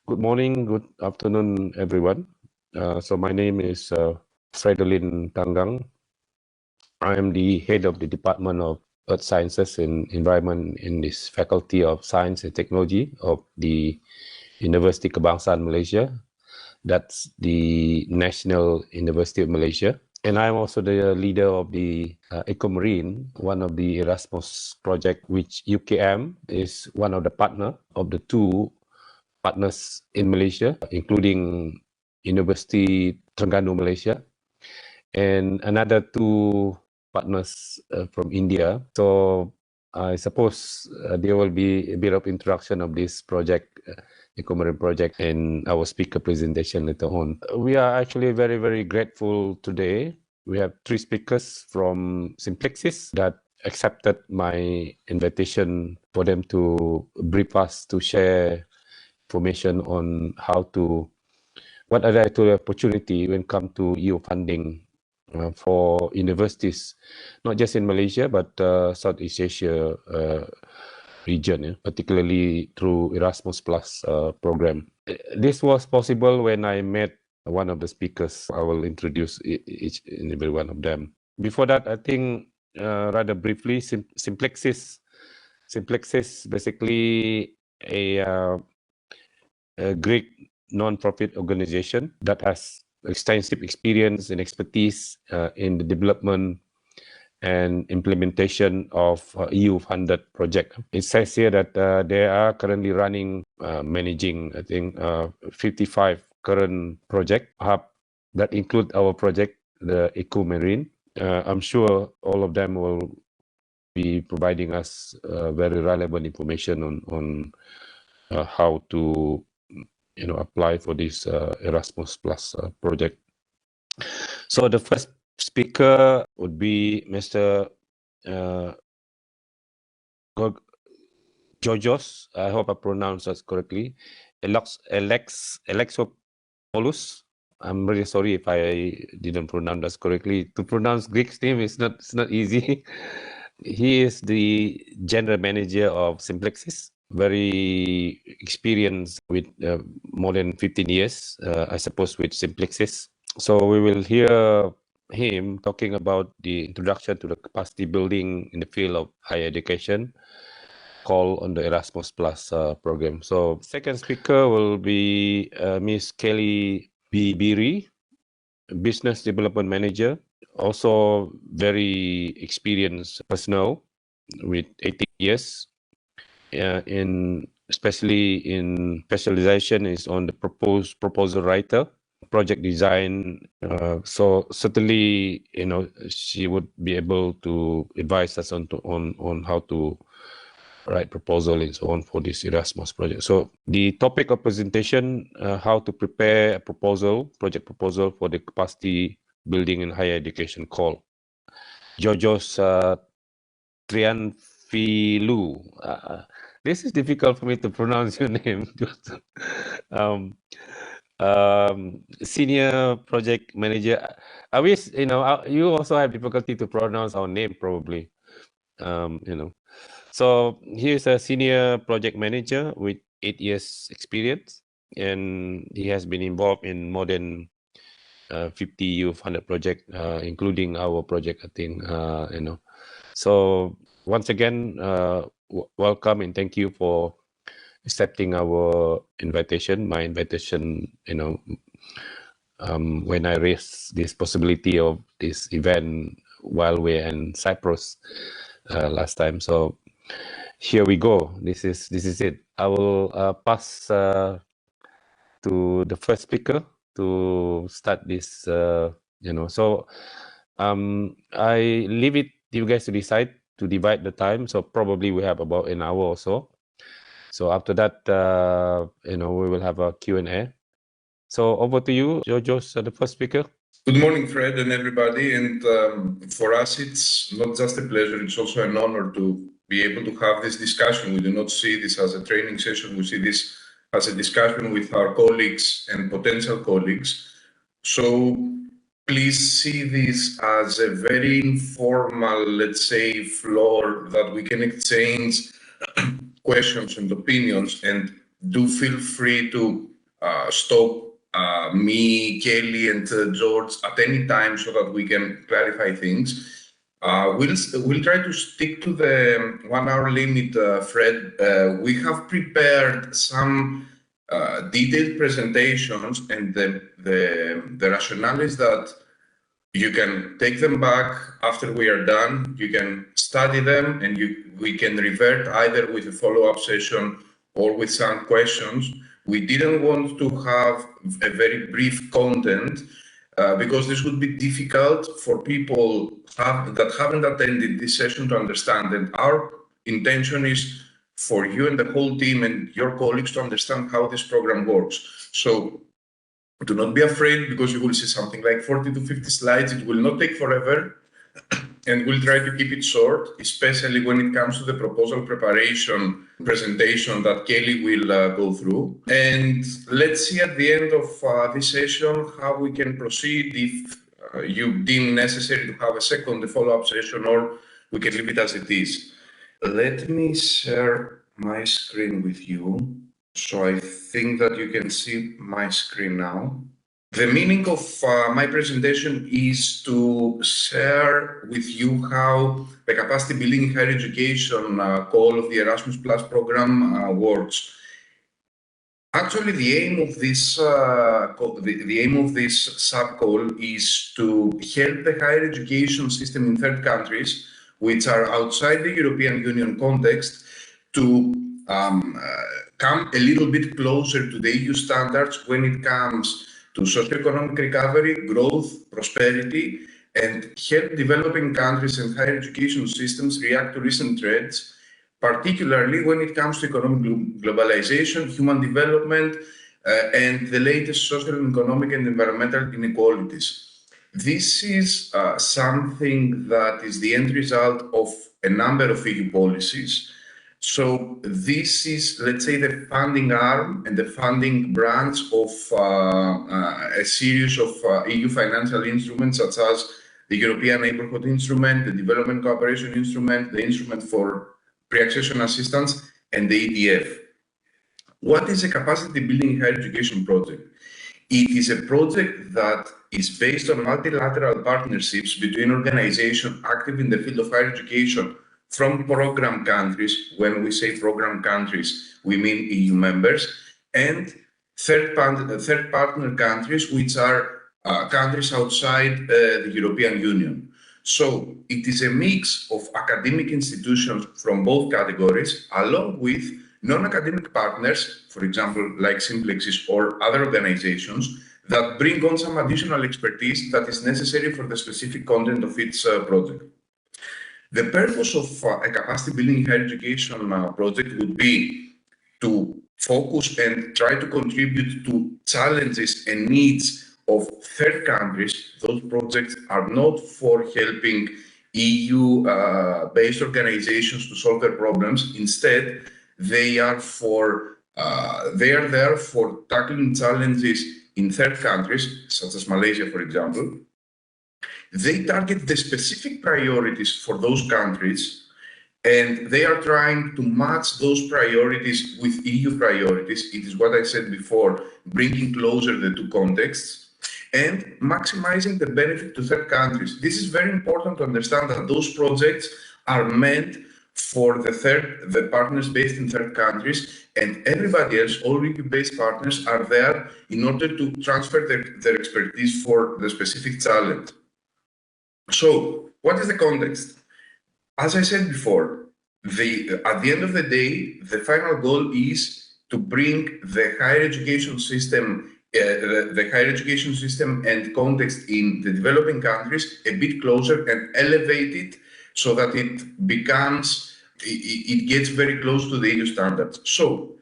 Good morning, good afternoon, everyone. So my name is Fredolin Tanggang. I am the head of the Department of Earth Sciences and Environment in this Faculty of Science and Technology of the University Kebangsaan Malaysia. That's the National University of Malaysia. And I'm also the leader of the EcoMarine, one of the Erasmus project, which UKM is one of the partner of the two partners in Malaysia, including University Terengganu, Malaysia, and another two partners from India. So I suppose there will be a bit of introduction of this project, EcoMarine project, and our speaker presentation later on. We are actually very, very grateful today. We have three speakers from Simplexis that accepted my invitation for them to brief us to share information on what are the actual opportunity when it comes to EU funding for universities, not just in Malaysia, but Southeast Asia region, particularly through Erasmus Plus program. This was possible when I met one of the speakers. I will introduce each and every one of them. Before that, I think rather briefly, Simplexis basically a Greek non-profit organization that has extensive experience and expertise in the development and implementation of EU-funded project. It says here that they are currently managing, I think, 55 current projects that include our project, the EcoMarine. I'm sure all of them will be providing us very relevant information on how to apply for this Erasmus Plus project. So the first speaker would be Mr. Georgios. I hope I pronounced that correctly. Alexopoulos. I'm really sorry if I didn't pronounce that correctly. To pronounce Greek's name is not easy. He is the general manager of Simplexis. Very experienced with more than 15 years, I suppose, with Simplexis. So we will hear him talking about the introduction to the capacity building in the field of higher education, call on the Erasmus Plus program. So second speaker will be Miss Kelly Bibiri, Business Development Manager, also very experienced personnel with 18 years. Especially in specialization is on the proposal writer, project design. So certainly, she would be able to advise us on how to write proposal and so on for this Erasmus project. So the topic of presentation, how to prepare a project proposal for the capacity building in higher education call. Georgios Trianfilou. This is difficult for me to pronounce your name. Senior project manager. I wish, you also have difficulty to pronounce our name probably. So he's a senior project manager with 8 years experience, and he has been involved in more than 50 EU-funded projects, including our project, I think, So once again, welcome and thank you for accepting our invitation, my invitation, when I raised this possibility of this event while we're in Cyprus last time. So here we go. This is it. I will pass to the first speaker to start this. So I leave it to you guys to decide to divide the time. So probably we have about an hour or so. So after that, we will have a Q&A. So over to you, Georgios, the first speaker. Good morning, Fred, and everybody. And for us, it's not just a pleasure, it's also an honor to be able to have this discussion. We do not see this as a training session, we see this as a discussion with our colleagues and potential colleagues. So please see this as a very informal, let's say, floor that we can exchange questions and opinions, and do feel free to stop me, Kelly, and George at any time so that we can clarify things. We'll try to stick to the 1 hour limit, Fred. We have prepared some detailed presentations, and the rationale is that you can take them back after we are done. You can study them, and we can revert either with a follow-up session or with some questions. We didn't want to have a very brief content because this would be difficult for people that haven't attended this session to understand. And our intention is for you and the whole team and your colleagues to understand how this program works. So do not be afraid, because you will see something like 40 to 50 slides. It will not take forever, and we'll try to keep it short, especially when it comes to the proposal preparation presentation that Kelly will go through. And let's see at the end of this session how we can proceed, if you deem necessary to have a second follow-up session, or we can leave it as it is. Let me share my screen with you. So I think that you can see my screen now. The meaning of my presentation is to share with you how the capacity building in higher education call of the Erasmus Plus program works. Actually, the aim of this sub-call is to help the higher education system in third countries, which are outside the European Union context, to come a little bit closer to the EU standards when it comes to socioeconomic recovery, growth, prosperity, and help developing countries and higher education systems react to recent trends, particularly when it comes to economic globalization, human development, and the latest social, economic, and environmental inequalities. This is something that is the end result of a number of EU policies. So this is, let's say, the funding arm and the funding branch of a series of EU financial instruments, such as the European Neighbourhood Instrument, the Development Cooperation Instrument, the Instrument for Pre-Accession Assistance, and the EDF. What is a capacity building higher education project? It is a project that is based on multilateral partnerships between organizations active in the field of higher education from program countries. When we say program countries, we mean EU members, and third partner countries, which are countries outside the European Union. So it is a mix of academic institutions from both categories, along with non-academic partners, for example, like Simplexis or other organizations, that bring on some additional expertise that is necessary for the specific content of each project. The purpose of a capacity building higher education project would be to focus and try to contribute to challenges and needs of third countries. Those projects are not for helping EU-based organizations to solve their problems. Instead, they are there for tackling challenges in third countries, such as Malaysia, for example. They target the specific priorities for those countries, and they are trying to match those priorities with EU priorities. It is what I said before, bringing closer the two contexts and maximizing the benefit to third countries. This is very important to understand, that those projects are meant for the partners based in third countries, and everybody else, all EU-based partners, are there in order to transfer their expertise for the specific challenge. So, what is the context? As I said before, at the end of the day, the final goal is to bring the higher education system, and context in the developing countries a bit closer and elevate it so that it gets very close to the EU standards. So,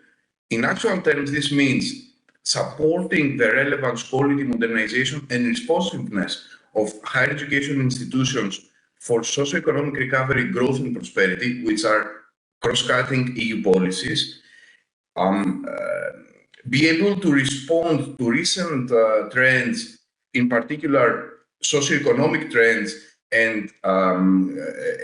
in actual terms, this means supporting the relevance, quality, modernization, and responsiveness of higher education institutions for socioeconomic recovery, growth, and prosperity, which are cross-cutting EU policies. Be able to respond to recent trends, in particular socioeconomic trends, and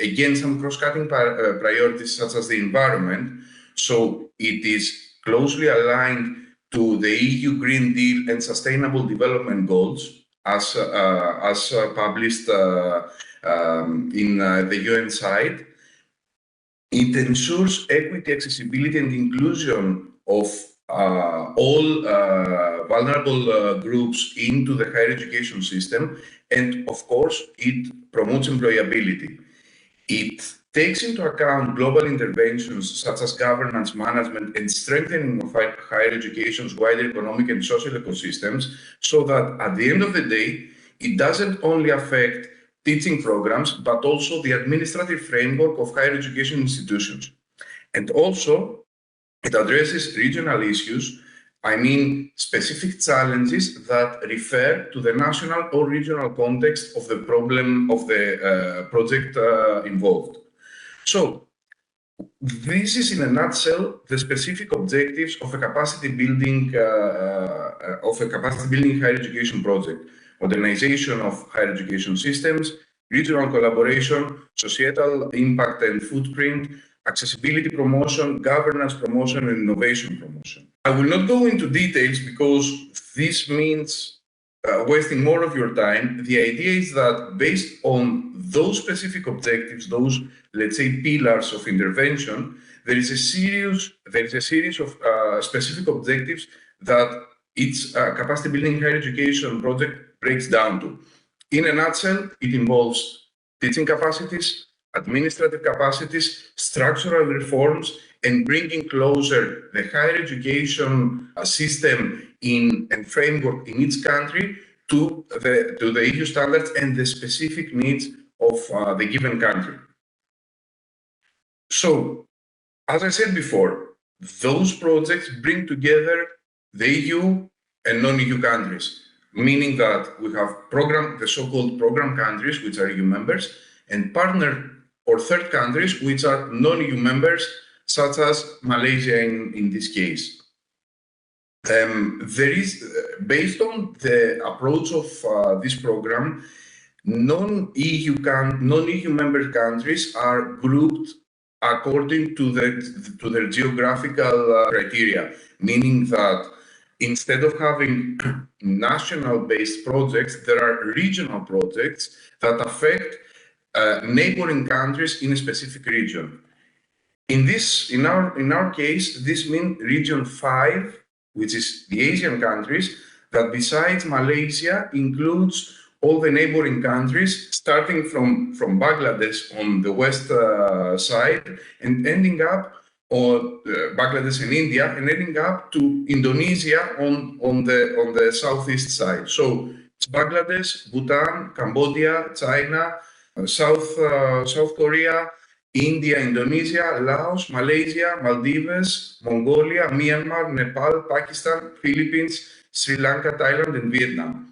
again, some cross-cutting priorities such as the environment. So it is closely aligned to the EU Green Deal and Sustainable Development Goals as published in the UN site. It ensures equity, accessibility, and inclusion of all vulnerable groups into the higher education system. And of course, it promotes employability. It takes into account global interventions such as governance, management, and strengthening of higher education's wider economic and social ecosystems, so that at the end of the day, it doesn't only affect teaching programs, but also the administrative framework of higher education institutions. And also, it addresses regional issues, I mean specific challenges that refer to the national or regional context of the problem of the project involved. So, this is in a nutshell the specific objectives of a capacity building higher education project: modernization of higher education systems, regional collaboration, societal impact and footprint, accessibility promotion, governance promotion, and innovation promotion. I will not go into details because this means wasting more of your time. The idea is that based on those specific objectives, those, let's say, pillars of intervention, there is a series of specific objectives that each capacity building higher education project breaks down to. In a nutshell, it involves teaching capacities, administrative capacities, structural reforms, and bringing closer the higher education system and framework in each country to the EU standards and the specific needs of the given country. So, as I said before, those projects bring together the EU and non-EU countries, meaning that we have the so-called program countries, which are EU members, and partner or third countries, which are non-EU members, such as Malaysia in this case. There is, based on the approach of this program, non-EU member countries are grouped according to their geographical criteria, meaning that instead of having national-based projects, there are regional projects that affect neighboring countries in a specific region. In our case, this means Region 5, which is the Asian countries, that besides Malaysia includes all the neighboring countries, starting from Bangladesh on the west side and ending up on Bangladesh and India, and ending up to Indonesia on the southeast side. So it's Bangladesh, Bhutan, Cambodia, China, South Korea, India, Indonesia, Laos, Malaysia, Maldives, Mongolia, Myanmar, Nepal, Pakistan, Philippines, Sri Lanka, Thailand, and Vietnam.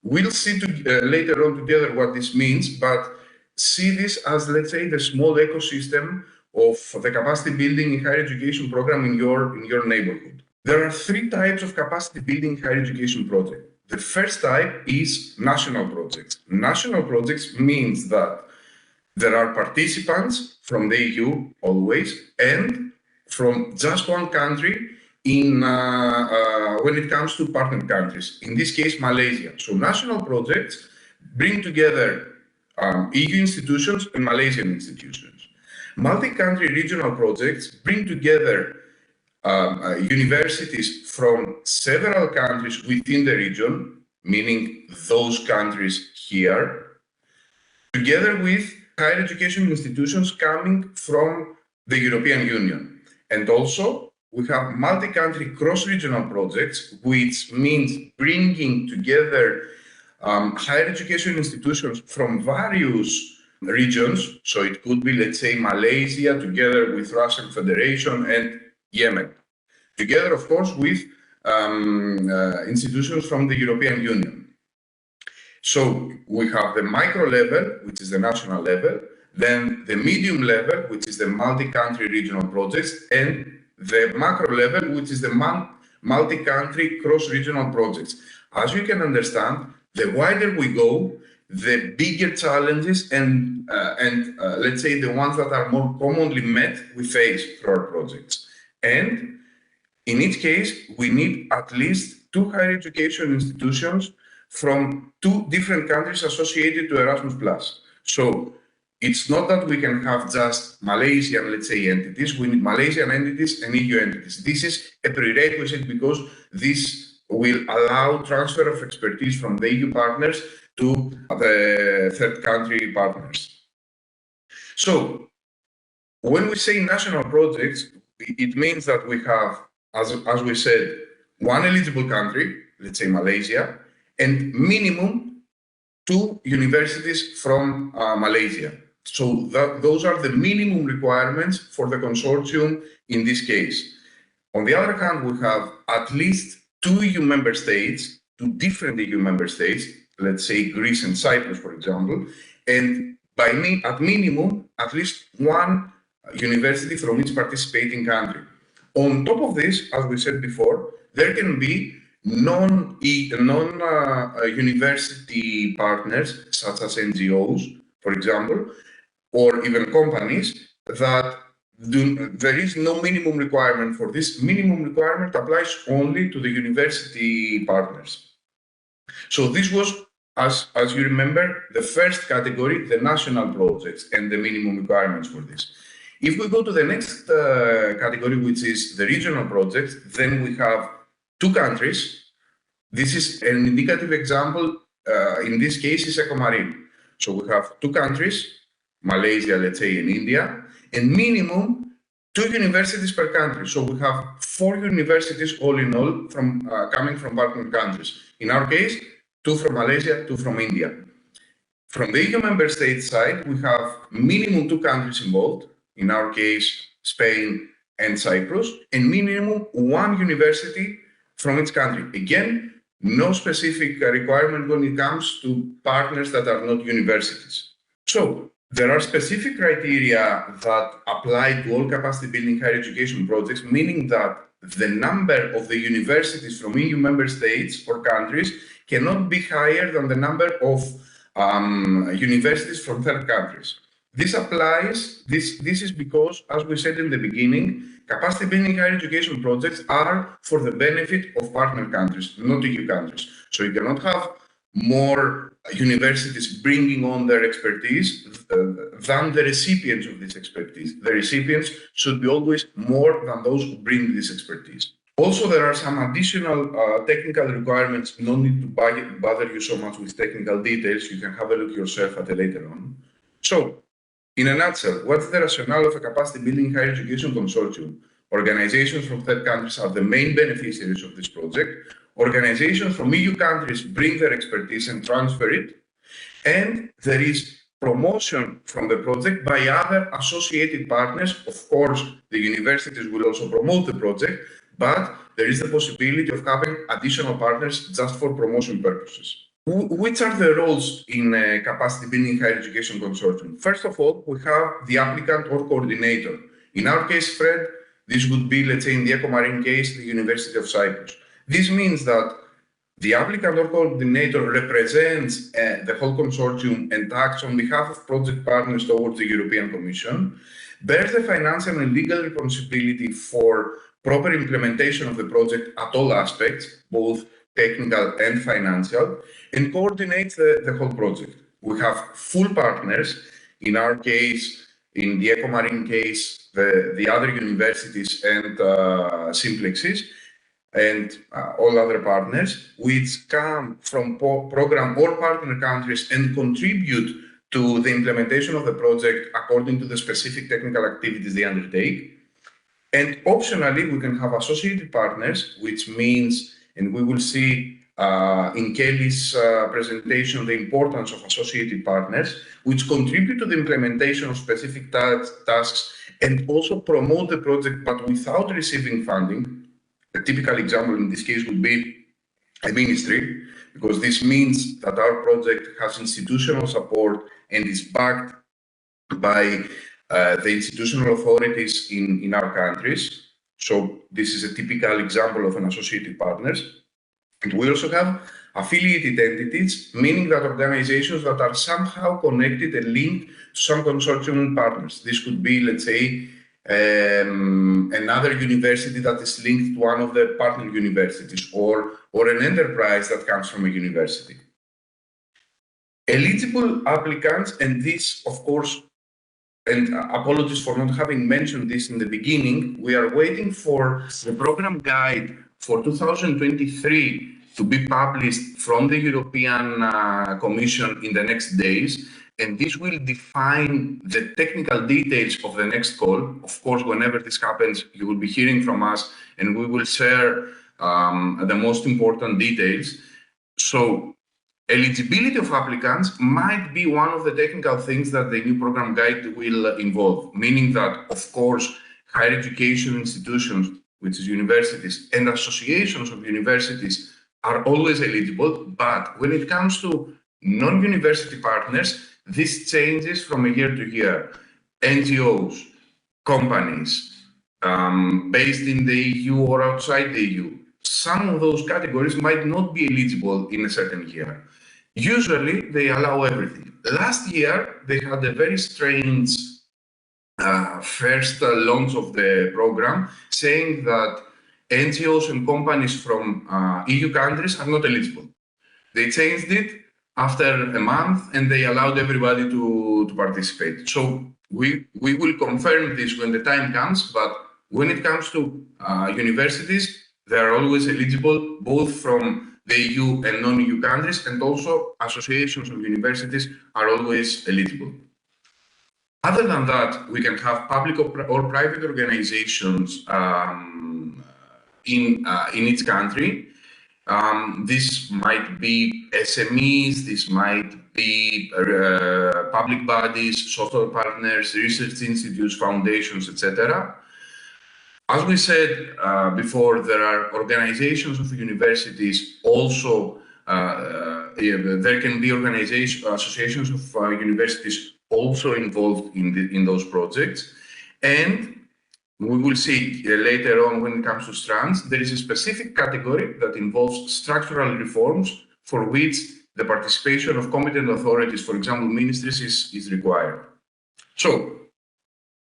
We'll see later on together what this means, but see this as, let's say, the small ecosystem of the capacity building higher education program in your neighborhood. There are three types of capacity building higher education project. The first type is national projects. National projects means that there are participants from the EU always and from just one country when it comes to partner countries, in this case, Malaysia. So national projects bring together EU institutions and Malaysian institutions. Multi-country regional projects bring together universities from several countries within the region, meaning those countries here, together with higher education institutions coming from the European Union. And also, we have multi-country cross-regional projects, which means bringing together higher education institutions from various regions. So it could be, let's say, Malaysia together with Russian Federation and Yemen, together, of course, with institutions from the European Union. So we have the micro level, which is the national level, then the medium level, which is the multi-country regional projects, and the macro level, which is the multi-country cross-regional projects. As you can understand, the wider we go, the bigger challenges and let's say the ones that are more commonly met we face through our projects. And In each case, we need at least 2 higher education institutions from 2 different countries associated to Erasmus+. So it's not that we can have just Malaysian, let's say, entities. We need Malaysian entities and EU entities. This is a prerequisite because this will allow transfer of expertise from the EU partners to the third country partners. So when we say national projects, it means that we have, as we said, 1 eligible country, let's say Malaysia, and minimum 2 universities from Malaysia. So those are the minimum requirements for the consortium in this case. On the other hand, we have at least 2 EU member states, 2 different EU member states, let's say Greece and Cyprus, for example, and at minimum, at least 1 university from each participating country. On top of this, as we said before, there can be non-university partners, such as NGOs, for example, or even companies that there is no minimum requirement for this. Minimum requirement applies only to the university partners. So this was, as you remember, the first category, the national projects and the minimum requirements for this. If we go to the next category, which is the regional projects, then we have 2 countries. This is an indicative example. In this case, is Ecomarine. So we have 2 countries, Malaysia, let's say, and India, and minimum 2 universities per country. So we have 4 universities all in all from coming from partner countries. In our case, 2 from Malaysia, 2 from India. From the EU member state side, we have minimum 2 countries involved. In our case, Spain and Cyprus, and minimum 1 university from each country. Again, no specific requirement when it comes to partners that are not universities. So there are specific criteria that apply to all capacity building higher education projects, meaning that the number of the universities from EU member states or countries cannot be higher than the number of universities from third countries. This applies, this is because, as we said in the beginning, capacity building higher education projects are for the benefit of partner countries, not EU countries. So you cannot have more universities bringing on their expertise than the recipients of this expertise. The recipients should be always more than those who bring this expertise. Also, there are some additional technical requirements. No need to bother you so much with technical details. You can have a look yourself at it later on. So, in a nutshell, what's the rationale of a capacity building higher education consortium? Organizations from third countries are the main beneficiaries of this project. Organizations from EU countries bring their expertise and transfer it. And there is promotion from the project by other associated partners. Of course, the universities will also promote the project, but there is the possibility of having additional partners just for promotion purposes. Which are the roles in a capacity building higher education consortium? First of all, we have the applicant or coordinator. In our case, Fred, this would be, let's say, in the Ecomarine case, the University of Cyprus. This means that the applicant or coordinator represents the whole consortium and acts on behalf of project partners towards the European Commission, bears the financial and legal responsibility for proper implementation of the project at all aspects, both technical and financial, and coordinates the whole project. We have full partners. In our case, in the Ecomarine case, the other universities and simplexes, and all other partners, which come from program or partner countries and contribute to the implementation of the project according to the specific technical activities they undertake. And optionally, we can have associated partners, which means, and we will see in Kelly's presentation, the importance of associated partners, which contribute to the implementation of specific tasks and also promote the project, but without receiving funding. A typical example in this case would be a ministry, because this means that our project has institutional support and is backed by the institutional authorities in our countries. So this is a typical example of an associated partners. And we also have affiliated entities, meaning that organizations that are somehow connected and linked to some consortium partners. This could be, let's say, another university that is linked to one of the partner universities, or an enterprise that comes from a university. Eligible applicants, and this, of course, and apologies for not having mentioned this in the beginning, we are waiting for the program guide for 2023 to be published from the European Commission in the next days, and this will define the technical details of the next call. Of course, whenever this happens, you will be hearing from us, and we will share the most important details. So, eligibility of applicants might be one of the technical things that the new program guide will involve, meaning that, of course, higher education institutions, which is universities, and associations of universities are always eligible, but when it comes to non-university partners, this changes from a year to year. NGOs, companies based in the EU or outside the EU, some of those categories might not be eligible in a certain year. Usually, they allow everything. Last year, they had a very strange first launch of the program, saying that NGOs and companies from EU countries are not eligible. They changed it after a month, and they allowed everybody to participate. So we will confirm this when the time comes, but when it comes to universities, they are always eligible, both from the EU and non-EU countries, and also associations of universities are always eligible. Other than that, we can have public or private organizations in each country. This might be SMEs, this might be public bodies, social partners, research institutes, foundations, etc. As we said before, there are organizations of universities also. There can be associations of universities also involved in those projects. And we will see later on, when it comes to strands, there is a specific category that involves structural reforms for which the participation of competent authorities, for example, ministries, is required. So,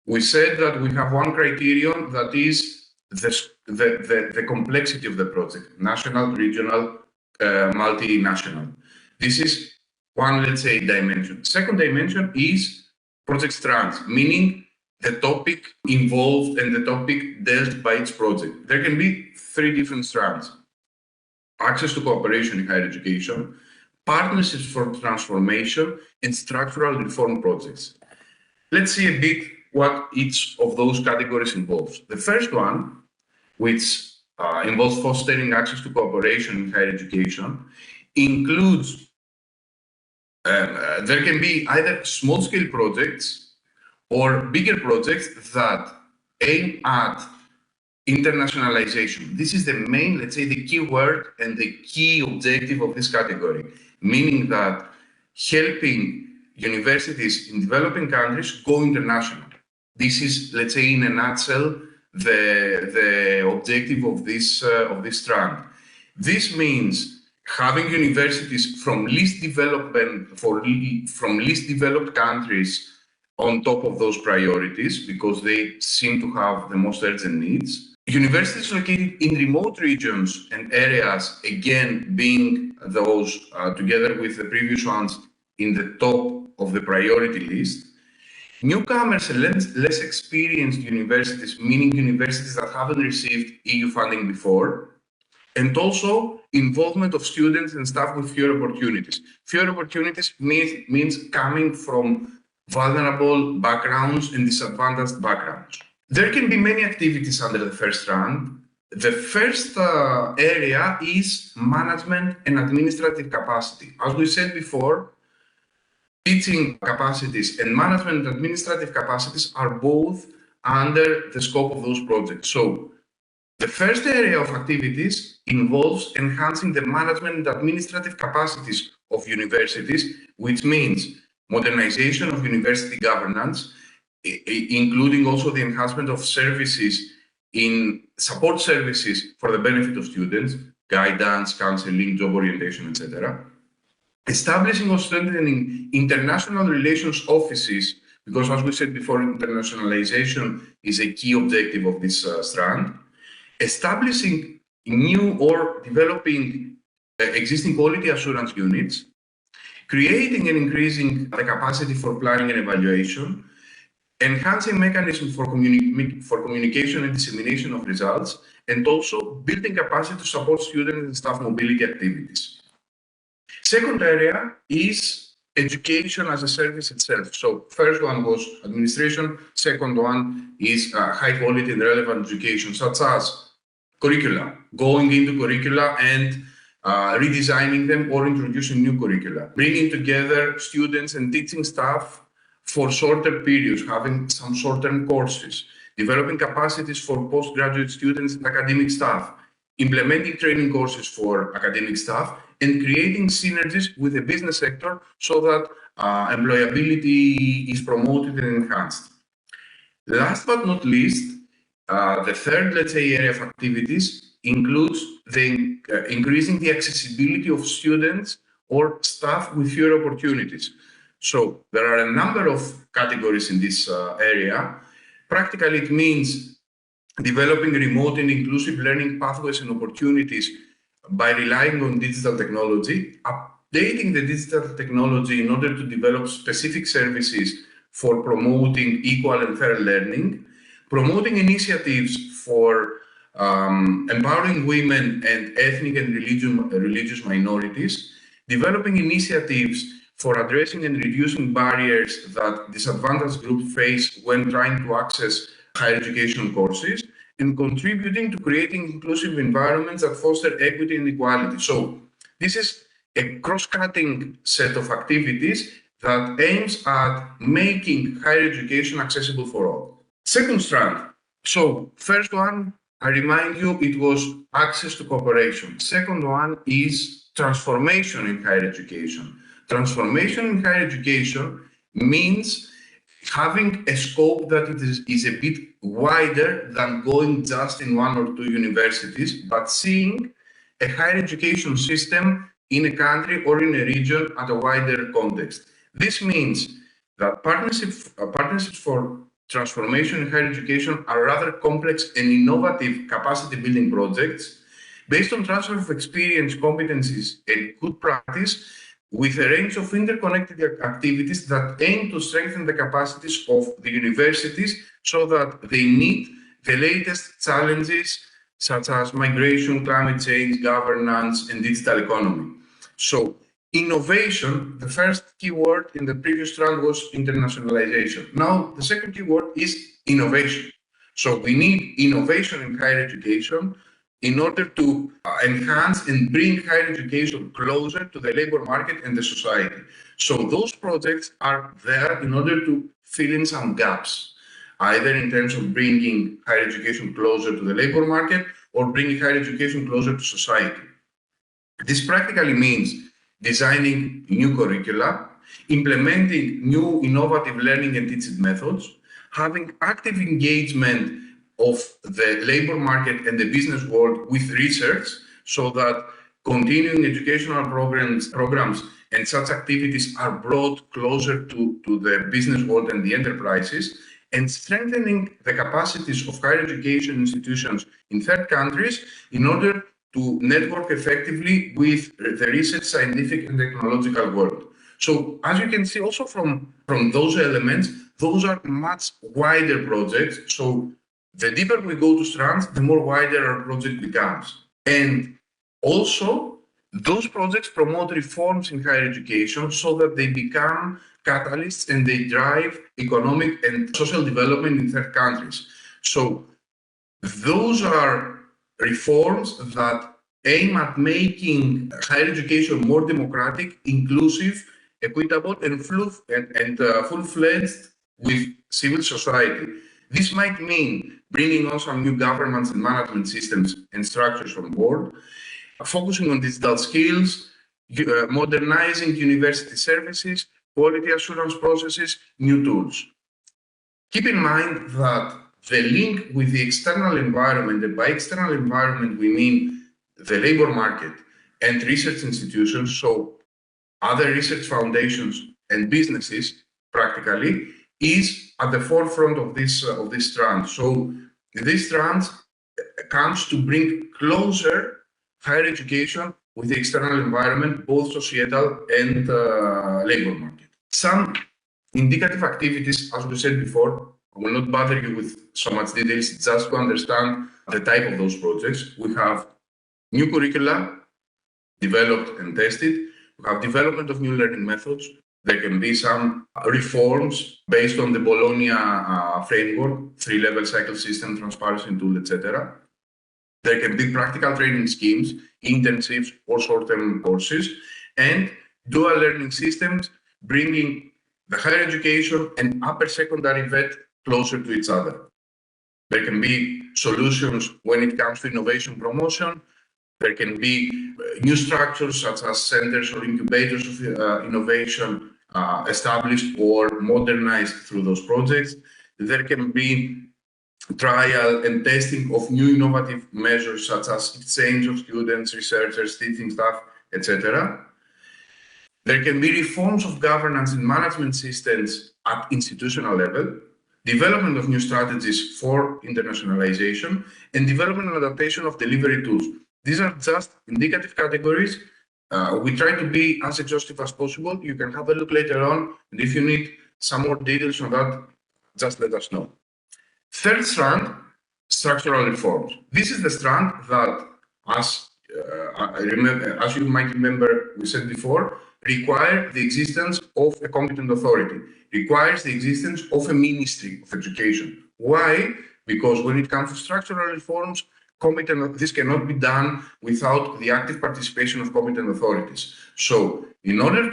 we said that we have one criterion that is the complexity of the project, national, regional, multinational. This is one, let's say, dimension. Second dimension is project strands, meaning the topic involved and the topic dealt by each project. There can be three different strands: access to cooperation in higher education, partnerships for transformation, and structural reform projects. Let's see a bit what each of those categories involves. The first one, which involves fostering access to cooperation in higher education, includes there can be either small-scale projects or bigger projects that aim at internationalization. This is the main, let's say, the key word and the key objective of this category, meaning that helping universities in developing countries go international. This is, let's say, in a nutshell, the objective of this strand. This means having universities from least developed countries on top of those priorities, because they seem to have the most urgent needs. Universities located in remote regions and areas, again, being those, together with the previous ones, in the top of the priority list. Newcomers and less experienced universities, meaning universities that haven't received EU funding before, and also involvement of students and staff with fewer opportunities. Fewer opportunities means coming from vulnerable backgrounds and disadvantaged backgrounds. There can be many activities under the first round. The first area is management and administrative capacity. As we said before, teaching capacities and management and administrative capacities are both under the scope of those projects. So the first area of activities involves enhancing the management and administrative capacities of universities, which means modernization of university governance, including also the enhancement of services in support services for the benefit of students, guidance, counseling, job orientation, etc. Establishing or strengthening international relations offices because as we said before, internationalization is a key objective of this strand. Establishing new or developing existing quality assurance units, creating and increasing the capacity for planning and evaluation, enhancing mechanisms for communication and dissemination of results, and also building capacity to support student and staff mobility activities. Second area is education as a service itself. So first one was administration, second one is high quality and relevant education, such as curricula, going into curricula and redesigning them or introducing new curricula, bringing together students and teaching staff for shorter periods, having some short-term courses, developing capacities for postgraduate students and academic staff, implementing training courses for academic staff, and creating synergies with the business sector so that employability is promoted and enhanced. Last but not least, the third, let's say, area of activities includes the increasing the accessibility of students or staff with fewer opportunities. So there are a number of categories in this area. Practically, it means developing remote and inclusive learning pathways and opportunities by relying on digital technology, updating the digital technology in order to develop specific services for promoting equal and fair learning, promoting initiatives for empowering women and ethnic and religious minorities, developing initiatives for addressing and reducing barriers that disadvantaged groups face when trying to access higher education courses, and contributing to creating inclusive environments that foster equity and equality. So this is a cross-cutting set of activities that aims at making higher education accessible for all. Second strand. So first one, I remind you, it was access to cooperation. Second one is transformation in higher education. Transformation in higher education means having a scope that is a bit wider than going just in one or two universities, but seeing a higher education system in a country or in a region at a wider context. This means that partnerships for transformation in higher education are rather complex and innovative capacity building projects based on transfer of experience, competencies, and good practice, with a range of interconnected activities that aim to strengthen the capacities of the universities so that they meet the latest challenges such as migration, climate change, governance, and digital economy. So innovation, the first keyword in the previous strand was internationalization. Now, the second keyword is innovation. So we need innovation in higher education in order to enhance and bring higher education closer to the labor market and the society. So those projects are there in order to fill in some gaps, either in terms of bringing higher education closer to the labor market or bringing higher education closer to society. This practically means designing new curricula, implementing new innovative learning and teaching methods, having active engagement of the labor market and the business world with research so that continuing educational programs and such activities are brought closer to the business world and the enterprises, and strengthening the capacities of higher education institutions in third countries in order to network effectively with the research, scientific, and technological world. So as you can see also from those elements, those are much wider projects. So the deeper we go to strands, the more wider our project becomes. And also, those projects promote reforms in higher education so that they become catalysts and they drive economic and social development in third countries. So those are reforms that aim at making higher education more democratic, inclusive, equitable, and full-fledged with civil society. This might mean bringing on some new governance and management systems and structures on board, focusing on digital skills, modernizing university services, quality assurance processes, new tools. Keep in mind that the link with the external environment, and by external environment we mean the labor market and research institutions, so other research foundations and businesses practically, is at the forefront of this strand. So this strand comes to bring closer higher education with the external environment, both societal and labor market. Some indicative activities, as we said before, I will not bother you with so much details, just to understand the type of those projects. We have new curricula developed and tested. We have development of new learning methods. There can be some reforms based on the Bologna framework, 3-level cycle system, transparency tool, etc. There can be practical training schemes, internships, or short-term courses, and dual learning systems, bringing the higher education and upper secondary VET closer to each other. There can be solutions when it comes to innovation promotion. There can be new structures such as centers or incubators of innovation established or modernized through those projects. There can be trial and testing of new innovative measures such as exchange of students, researchers, teaching staff, etc. There can be reforms of governance and management systems at institutional level, development of new strategies for internationalization, and development and adaptation of delivery tools. These are just indicative categories. We try to be as exhaustive as possible. You can have a look later on, and if you need some more details on that, just let us know. Third strand, structural reforms. This is the strand that, as you might remember, we said before, require the existence of a competent authority, requires the existence of a Ministry of Education. Why? Because when it comes to structural reforms, this cannot be done without the active participation of competent authorities. So, in order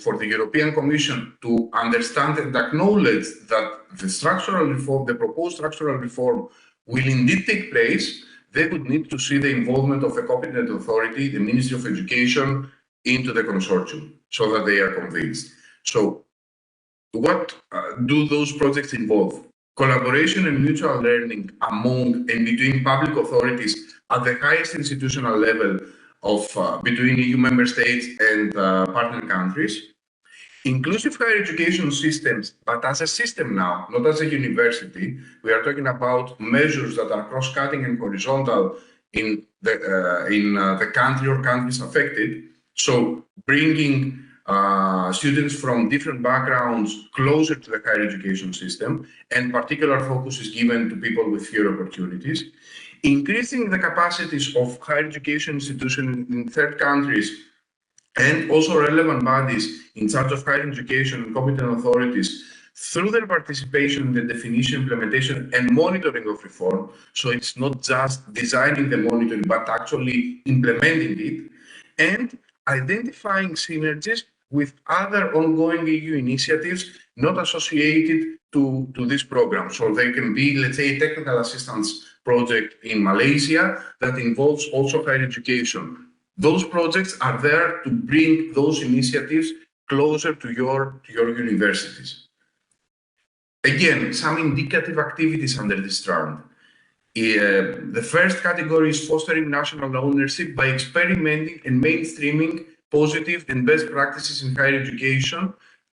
for the European Commission to understand and acknowledge that the structural reform, the proposed structural reform, will indeed take place, they would need to see the involvement of a competent authority, the Ministry of Education, into the consortium, so that they are convinced. So, what do those projects involve? Collaboration and mutual learning among and between public authorities at the highest institutional level of between EU member states and partner countries. Inclusive higher education systems, but as a system now, not as a university. We are talking about measures that are cross-cutting and horizontal in the country or countries affected. So bringing students from different backgrounds closer to the higher education system, and particular focus is given to people with fewer opportunities. Increasing the capacities of higher education institutions in third countries and also relevant bodies in charge of higher education and competent authorities through their participation in the definition, implementation, and monitoring of reform. So it's not just designing the monitoring, but actually implementing it, and identifying synergies with other ongoing EU initiatives not associated to this program. So there can be, let's say, a technical assistance project in Malaysia that involves also higher education. Those projects are there to bring those initiatives closer to your universities. Again, some indicative activities under this strand. The first category is fostering national ownership by experimenting and mainstreaming positive and best practices in higher education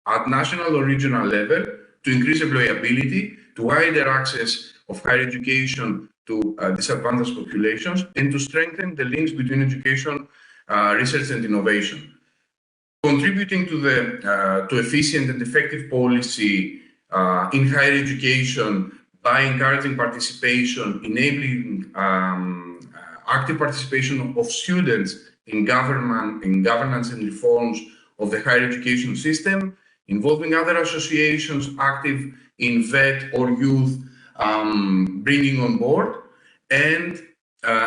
at national or regional level to increase employability, to wider access of higher education to disadvantaged populations, and to strengthen the links between education, research, and innovation. Contributing to efficient and effective policy in higher education by encouraging participation, enabling active participation of students in governance and reforms of the higher education system, involving other associations active in VET or youth, bringing on board, and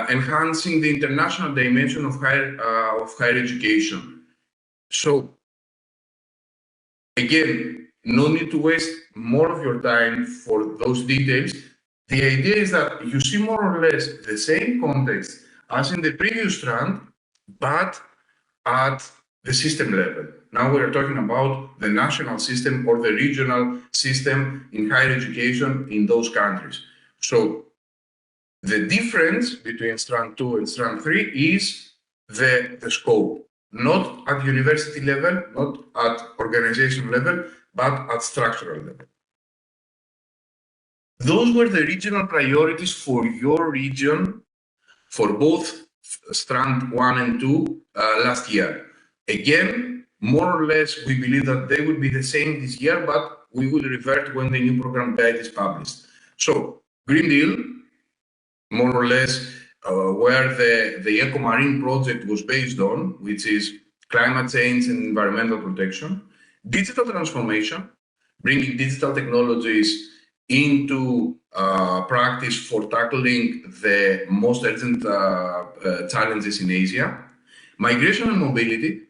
enhancing the international dimension of higher education. So, again, no need to waste more of your time for those details. The idea is that you see more or less the same context as in the previous strand, but at the system level. Now we are talking about the national system or the regional system in higher education in those countries. So the difference between strand 2 and strand 3 is the scope, not at university level, not at organization level, but at structural level. Those were the regional priorities for your region for both Strand 1 and 2 last year. Again, more or less, we believe that they will be the same this year, but we will revert when the new program guide is published. So, Green Deal, more or less, where the EcoMarine project was based on, which is climate change and environmental protection, digital transformation, bringing digital technologies into practice for tackling the most urgent challenges in Asia, migration and mobility,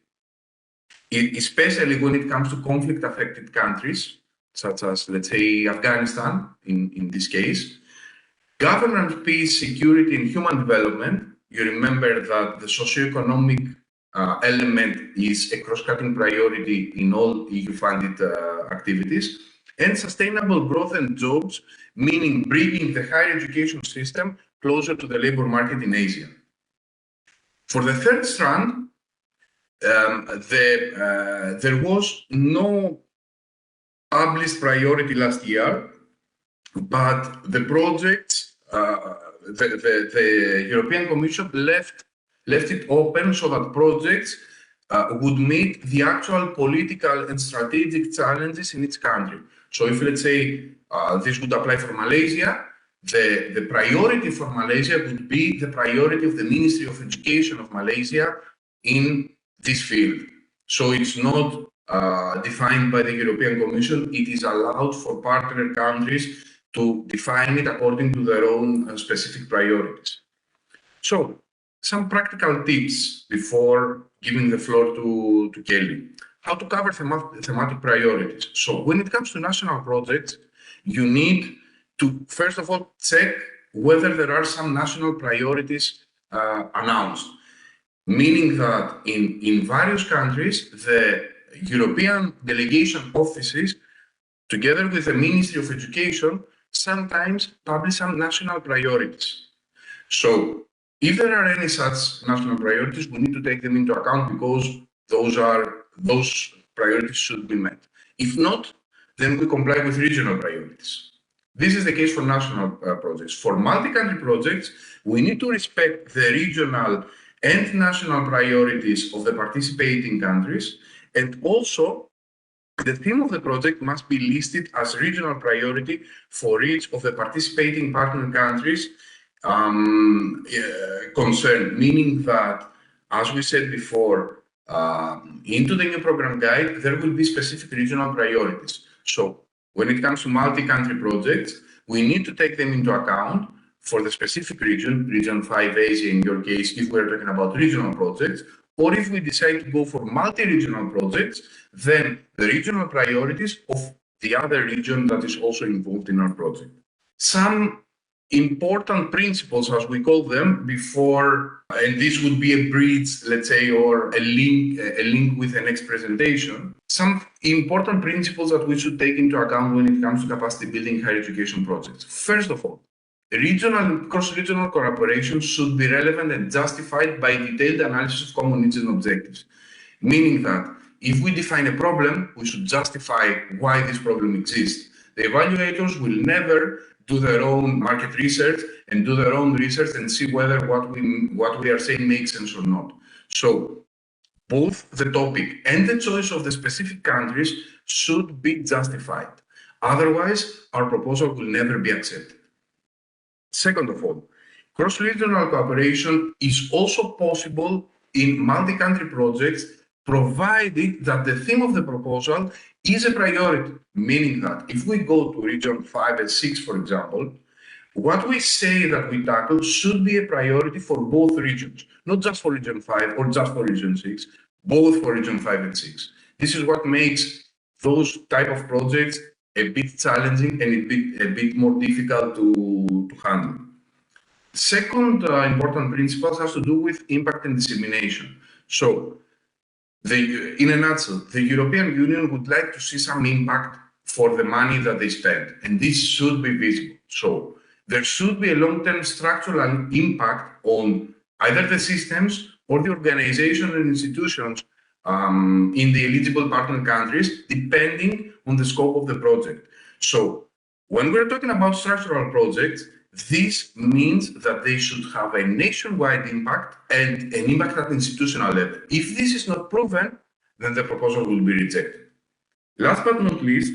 especially when it comes to conflict-affected countries, such as, let's say, Afghanistan in this case, governance, peace, security, and human development. You remember that the socioeconomic element is a cross-cutting priority in all EU-funded activities, and sustainable growth and jobs, meaning bringing the higher education system closer to the labor market in Asia. For the third strand, there was no published priority last year, but the projects, the European Commission left it open so that projects would meet the actual political and strategic challenges in each country. So if, let's say, this would apply for Malaysia, the priority for Malaysia would be the priority of the Ministry of Education of Malaysia in this field. So it's not defined by the European Commission. It is allowed for partner countries to define it according to their own specific priorities. So some practical tips before giving the floor to Kelly. How to cover thematic priorities. So when it comes to national projects, you need to, first of all, check whether there are some national priorities announced. Meaning that in various countries, the European delegation offices, together with the Ministry of Education, sometimes publish some national priorities. So if there are any such national priorities, we need to take them into account because those priorities should be met. If not, then we comply with regional priorities. This is the case for national projects. For multi-country projects, we need to respect the regional and national priorities of the participating countries, and also the theme of the project must be listed as regional priority for each of the participating partner countries concerned, meaning that, as we said before, into the new program guide, there will be specific regional priorities. So when it comes to multi-country projects, we need to take them into account for the specific region, region 5 Asia in your case, if we're talking about regional projects, or if we decide to go for multi-regional projects, then the regional priorities of the other region that is also involved in our project. Some important principles, as we call them, before, and this would be a bridge, let's say, or a link with the next presentation. Some important principles that we should take into account when it comes to capacity building higher education projects. First of all, regional, cross-regional cooperation should be relevant and justified by detailed analysis of common needs and objectives. Meaning that if we define a problem, we should justify why this problem exists. The evaluators will never do their own market research and do their own research and see whether what we are saying makes sense or not. So both the topic and the choice of the specific countries should be justified. Otherwise, our proposal will never be accepted. Second of all, cross-regional cooperation is also possible in multi-country projects, provided that the theme of the proposal is a priority, meaning that if we go to region 5 and 6, for example, what we say that we tackle should be a priority for both regions, not just for region 5 or just for region 6, both for region 5 and 6. This is what makes those type of projects a bit challenging and a bit more difficult to handle. Second important principle has to do with impact and dissemination. So, in a nutshell, the European Union would like to see some impact for the money that they spend, and this should be visible. So, there should be a long-term structural impact on either the systems or the organizations and institutions in the eligible partner countries, depending on the scope of the project. So when we're talking about structural projects, this means that they should have a nationwide impact and an impact at institutional level. If this is not proven, then the proposal will be rejected. Last but not least,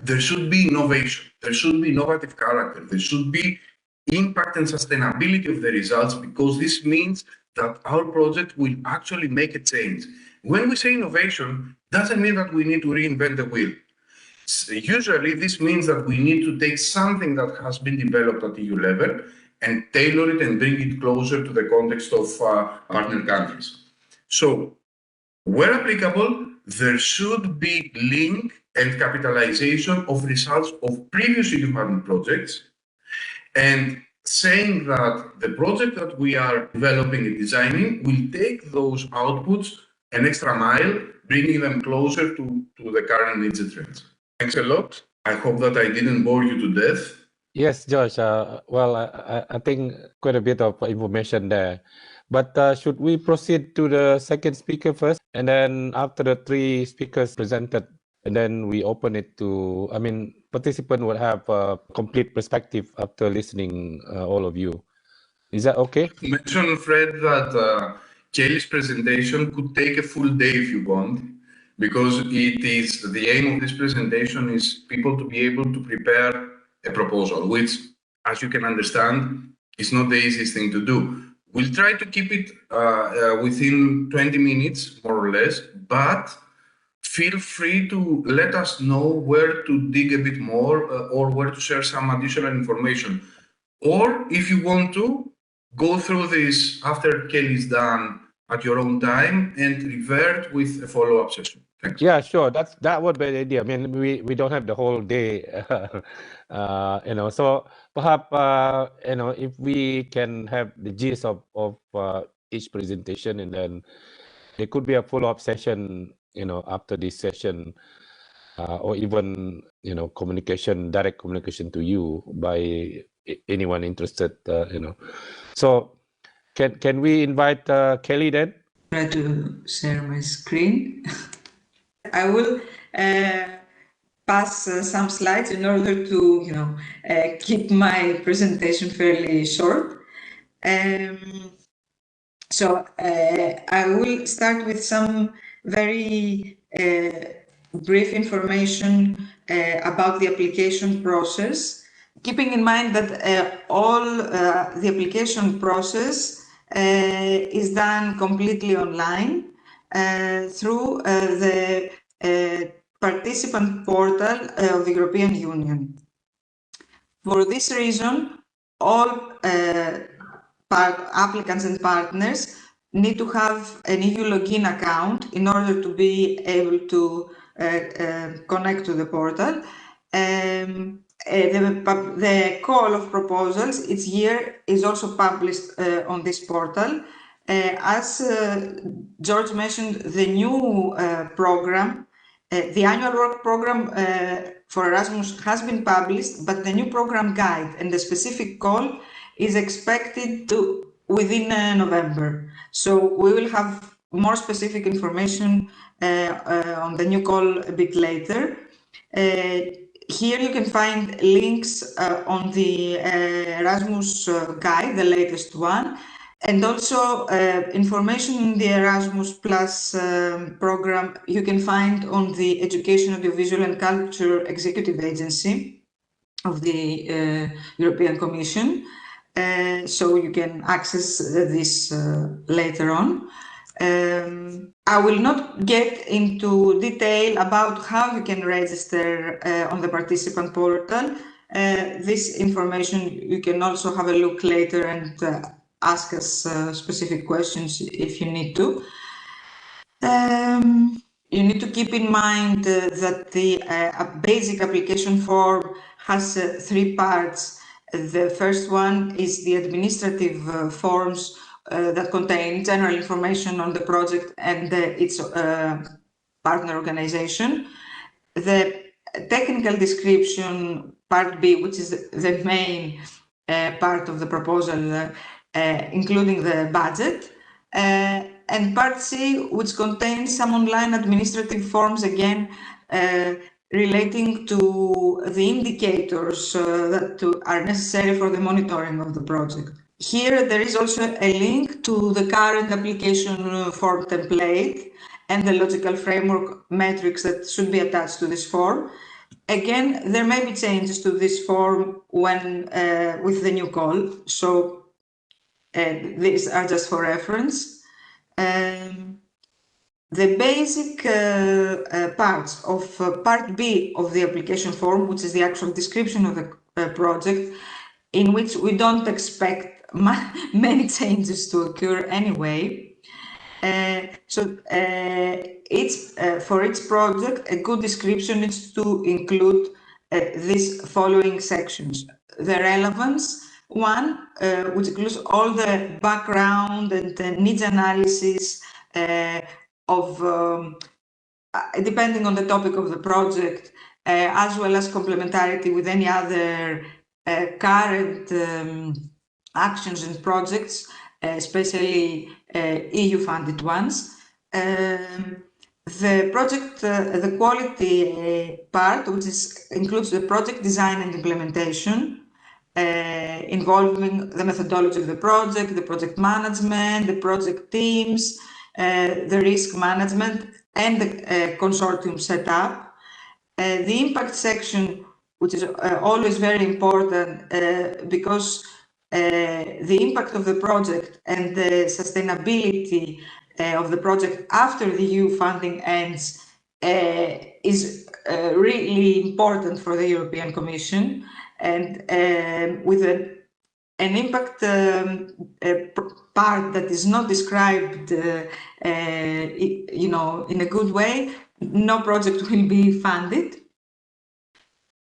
there should be innovation. There should be innovative character. There should be impact and sustainability of the results, because this means that our project will actually make a change. When we say innovation, doesn't mean that we need to reinvent the wheel. Usually, this means that we need to take something that has been developed at EU level and tailor it and bring it closer to the context of partner countries. So, where applicable, there should be link and capitalization of results of previous EU partner projects, and saying that the project that we are developing and designing will take those outputs an extra mile, bringing them closer to the current needs and trends. Thanks a lot. I hope that I didn't bore you to death. Yes, Josh. I think quite a bit of information there. But should we proceed to the second speaker first? And then after the three speakers presented, and then we open it to, participant would have a complete perspective after listening all of you. Is that okay? Mention, Fred, that Kelly's presentation could take a full day if you want, because it is the aim of this presentation is people to be able to prepare a proposal, which, as you can understand, is not the easiest thing to do. We'll try to keep it within 20 minutes, more or less, but feel free to let us know where to dig a bit more or where to share some additional information. Or if you want to, go through this after Kelly's done at your own time and revert with a follow-up session. Thanks. Yeah, sure. That would be the idea. We don't have the whole day, So perhaps if we can have the gist of each presentation, and then there could be a follow-up session, after this session, or even direct communication to you by anyone interested, So can we invite Kelly then? Try to share my screen. I will pass some slides in order to keep my presentation fairly short. So I will start with some very brief information about the application process, keeping in mind that all the application process is done completely online through the participant portal of the European Union. For this reason, all applicants and partners need to have an EU login account in order to be able to connect to the portal. The call of proposals each year is also published on this portal. As George mentioned, the new program, the annual work program for Erasmus has been published, but the new program guide and the specific call is expected within November. So we will have more specific information on the new call a bit later. Here you can find links on the Erasmus guide, the latest one, and also information in the Erasmus Plus program you can find on the Education, Audiovisual and Culture Executive Agency of the European Commission. So you can access this later on. I will not get into detail about how you can register on the participant portal. This information you can also have a look later and ask us specific questions if you need to. You need to keep in mind that the basic application form has three parts. The first one is the administrative forms that contain general information on the project and its partner organization. The technical description, part B, which is the main part of the proposal, including the budget. and part C, which contains some online administrative forms, again, relating to the indicators that are necessary for the monitoring of the project. Here, there is also a link to the current application form template and the logical framework metrics that should be attached to this form. Again, there may be changes to this form when with the new call, so these are just for reference. The basic parts of part B of the application form, which is the actual description of the project, in which we don't expect many changes to occur anyway. For each project, a good description needs to include these following sections. The relevance one, which includes all the background and needs analysis depending on the topic of the project, as well as complementarity with any other current actions and projects, especially EU-funded ones. The project, the quality part, which includes the project design and implementation, involving the methodology of the project management, the project teams, the risk management, and the consortium setup. The impact section, which is always very important because the impact of the project and the sustainability of the project after the EU funding ends is really important for the European Commission, and with an impact part that is not described, in a good way, no project will be funded.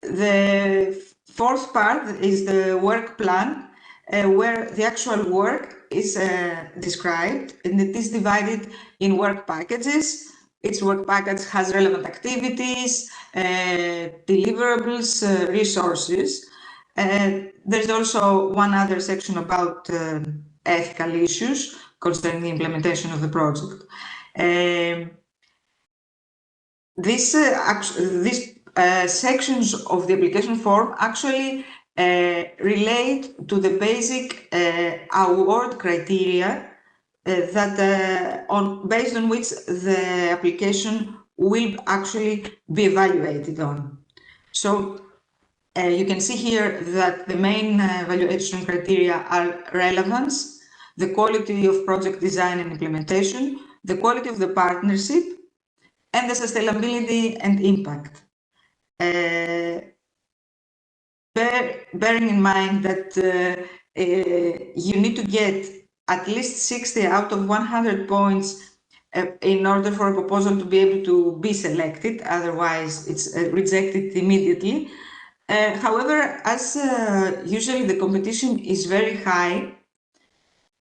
The fourth part is the work plan, where the actual work is described, and it is divided in work packages. Each work package has relevant activities, deliverables, resources. There's also one other section about ethical issues concerning the implementation of the project. These sections of the application form actually relate to the basic award criteria based on which the application will actually be evaluated on. So you can see here that the main evaluation criteria are relevance, the quality of project design and implementation, the quality of the partnership, and the sustainability and impact. Bearing in mind that you need to get at least 60 out of 100 points in order for a proposal to be able to be selected, otherwise it's rejected immediately. However, as usually the competition is very high,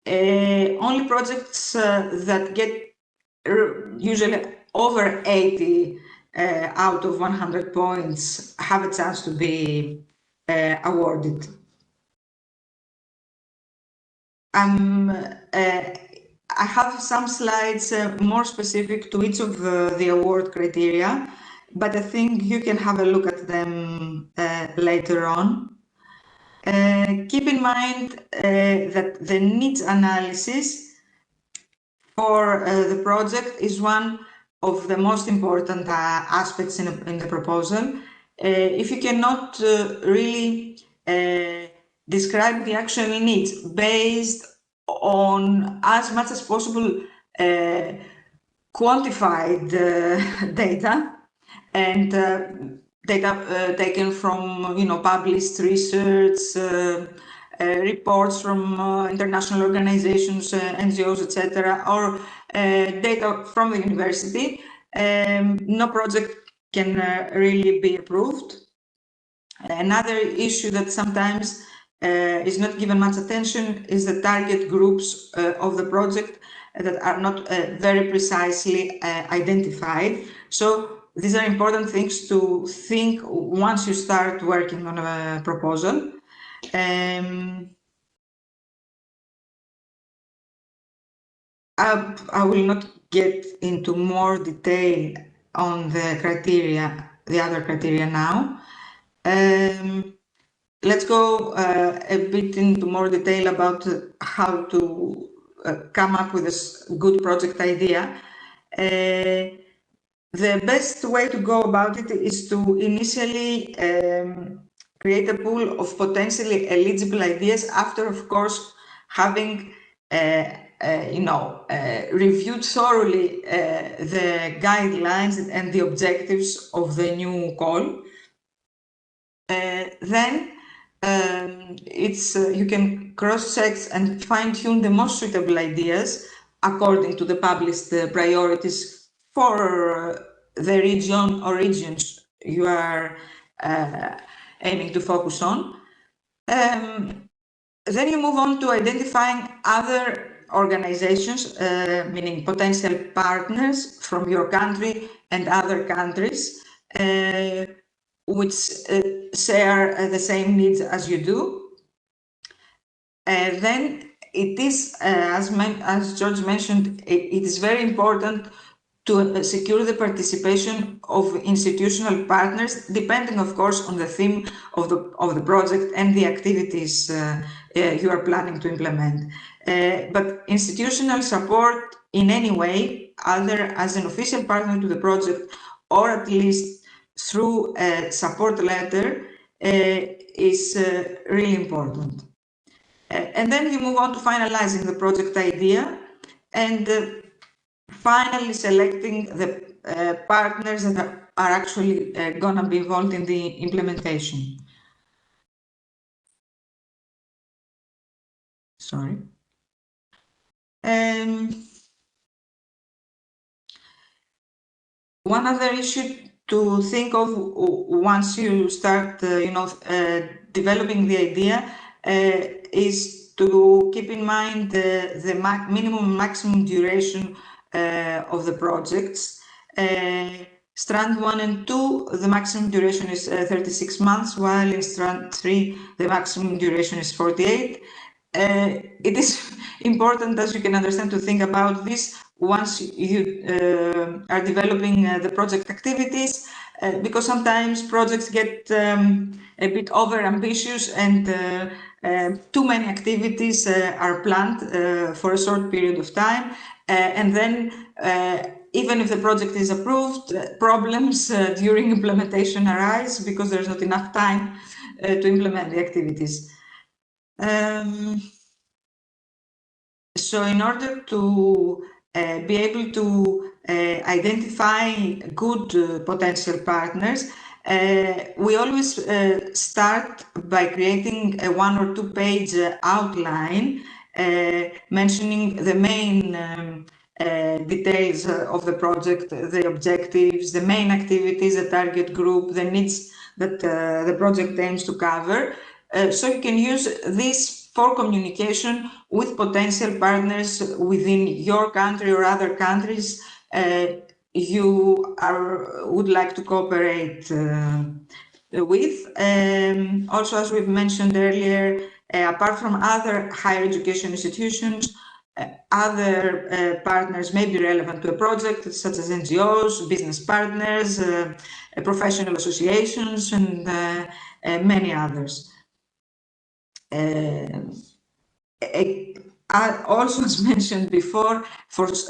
only projects that get usually over 80 out of 100 points have a chance to be awarded. I have some slides more specific to each of the award criteria, but I think you can have a look at them later on. Keep in mind that the needs analysis for the project is one of the most important aspects in the proposal. If you cannot really describe the actual needs based on as much as possible quantified data and data taken from published research, reports from international organizations, NGOs, etc., or data from the university, no project can really be approved. Another issue that sometimes is not given much attention is the target groups of the project that are not very precisely identified. So these are important things to think once you start working on a proposal. I will not get into more detail on the criteria, the other criteria now. Let's go a bit into more detail about how to come up with a good project idea. The best way to go about it is to initially create a pool of potentially eligible ideas after, of course, having reviewed thoroughly the guidelines and the objectives of the new call. Then you can cross-check and fine-tune the most suitable ideas according to the published priorities for the region or regions you are aiming to focus on. Then you move on to identifying other organizations, meaning potential partners from your country and other countries, which share the same needs as you do. Then it is, as George mentioned, it is very important to secure the participation of institutional partners, depending, of course, on the theme of the project and the activities you are planning to implement. But institutional support in any way, either as an official partner to the project or at least through a support letter, is really important. And then you move on to finalizing the project idea and finally selecting the partners that are actually going to be involved in the implementation. Sorry. One other issue to think of once you start, developing the idea is to keep in mind the minimum and maximum duration of the projects. Strand 1 and 2, the maximum duration is 36 months, while in Strand 3, the maximum duration is 48. It is important, as you can understand, to think about this once you are developing the project activities, because sometimes projects get a bit over ambitious and too many activities are planned for a short period of time. And then even if the project is approved, problems during implementation arise because there's not enough time to implement the activities. So in order to be able to identify good potential partners, we always start by creating a 1 or 2 page outline mentioning the main details of the project, the objectives, the main activities, the target group, the needs that the project aims to cover. So you can use this for communication with potential partners within your country or other countries you would like to cooperate with. Also, as we've mentioned earlier, apart from other higher education institutions, other partners may be relevant to a project, such as NGOs, business partners, professional associations, and many others. Also, as mentioned before,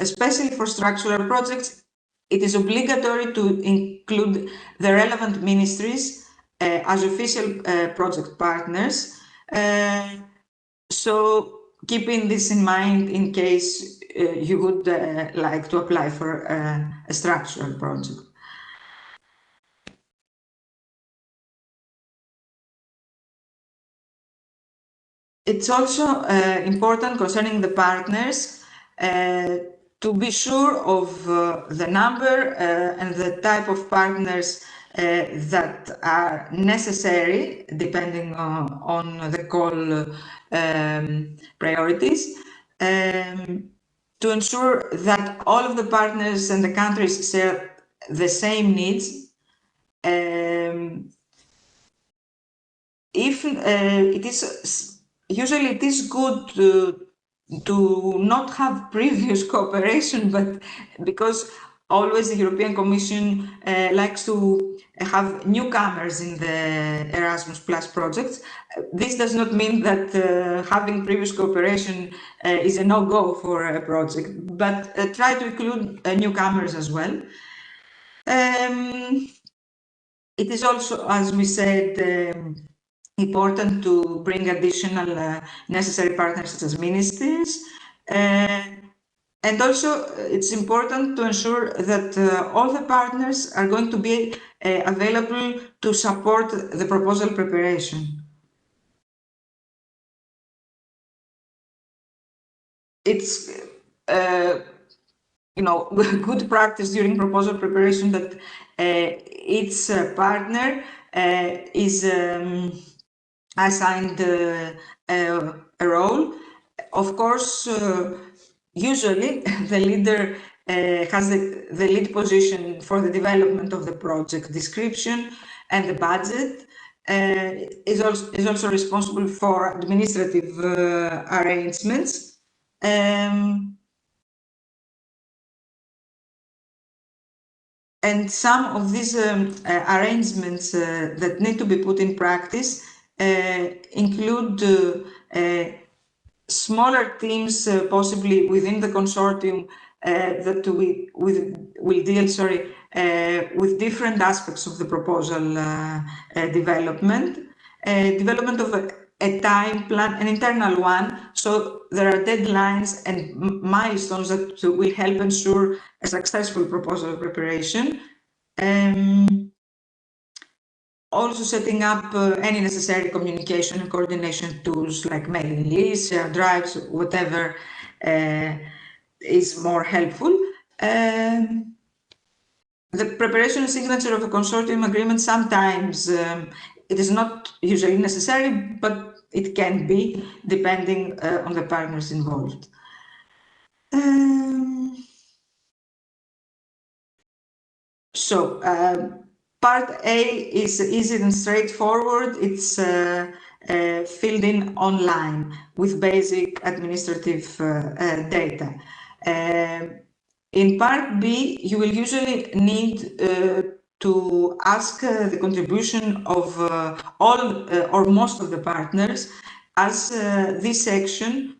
especially for structural projects, it is obligatory to include the relevant ministries as official project partners. So keeping this in mind in case you would like to apply for a structural project. It's also important concerning the partners to be sure of the number and the type of partners that are necessary depending on the call priorities, to ensure that all of the partners and the countries share the same needs. If it is usually it is good to not have previous cooperation, but because always the European Commission likes to have newcomers in the Erasmus Plus projects. This does not mean that having previous cooperation is a no-go for a project, but try to include newcomers as well. It is also, as we said, important to bring additional necessary partners such as ministries. And also, it's important to ensure that all the partners are going to be available to support the proposal preparation. It's good practice during proposal preparation that each partner is assigned a role. Of course, usually the leader has the lead position for the development of the project description and the budget, is also responsible for administrative arrangements. And some of these arrangements that need to be put in practice include smaller teams, possibly within the consortium, that will deal, with different aspects of the proposal development. Development of a time plan, an internal one, so there are deadlines and milestones that will help ensure a successful proposal preparation. Also setting up any necessary communication and coordination tools like mailing lists, share drives, whatever is more helpful. The preparation and signature of a consortium agreement, sometimes it is not usually necessary, but it can be, depending on the partners involved. Part A is easy and straightforward. It's filled in online with basic administrative data. In part B, you will usually need to ask the contribution of all or most of the partners, as this section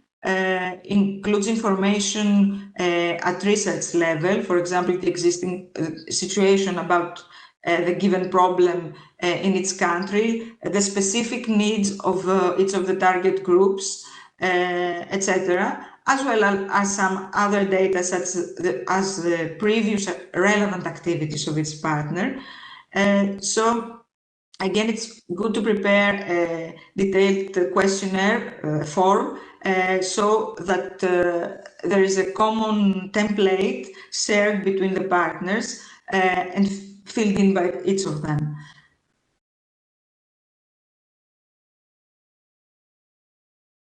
includes information at research level, for example, the existing situation about the given problem in its country, the specific needs of each of the target groups, etc., as well as some other data such as the previous relevant activities of its partner. So again, it's good to prepare a detailed questionnaire form so that there is a common template shared between the partners and filled in by each of them.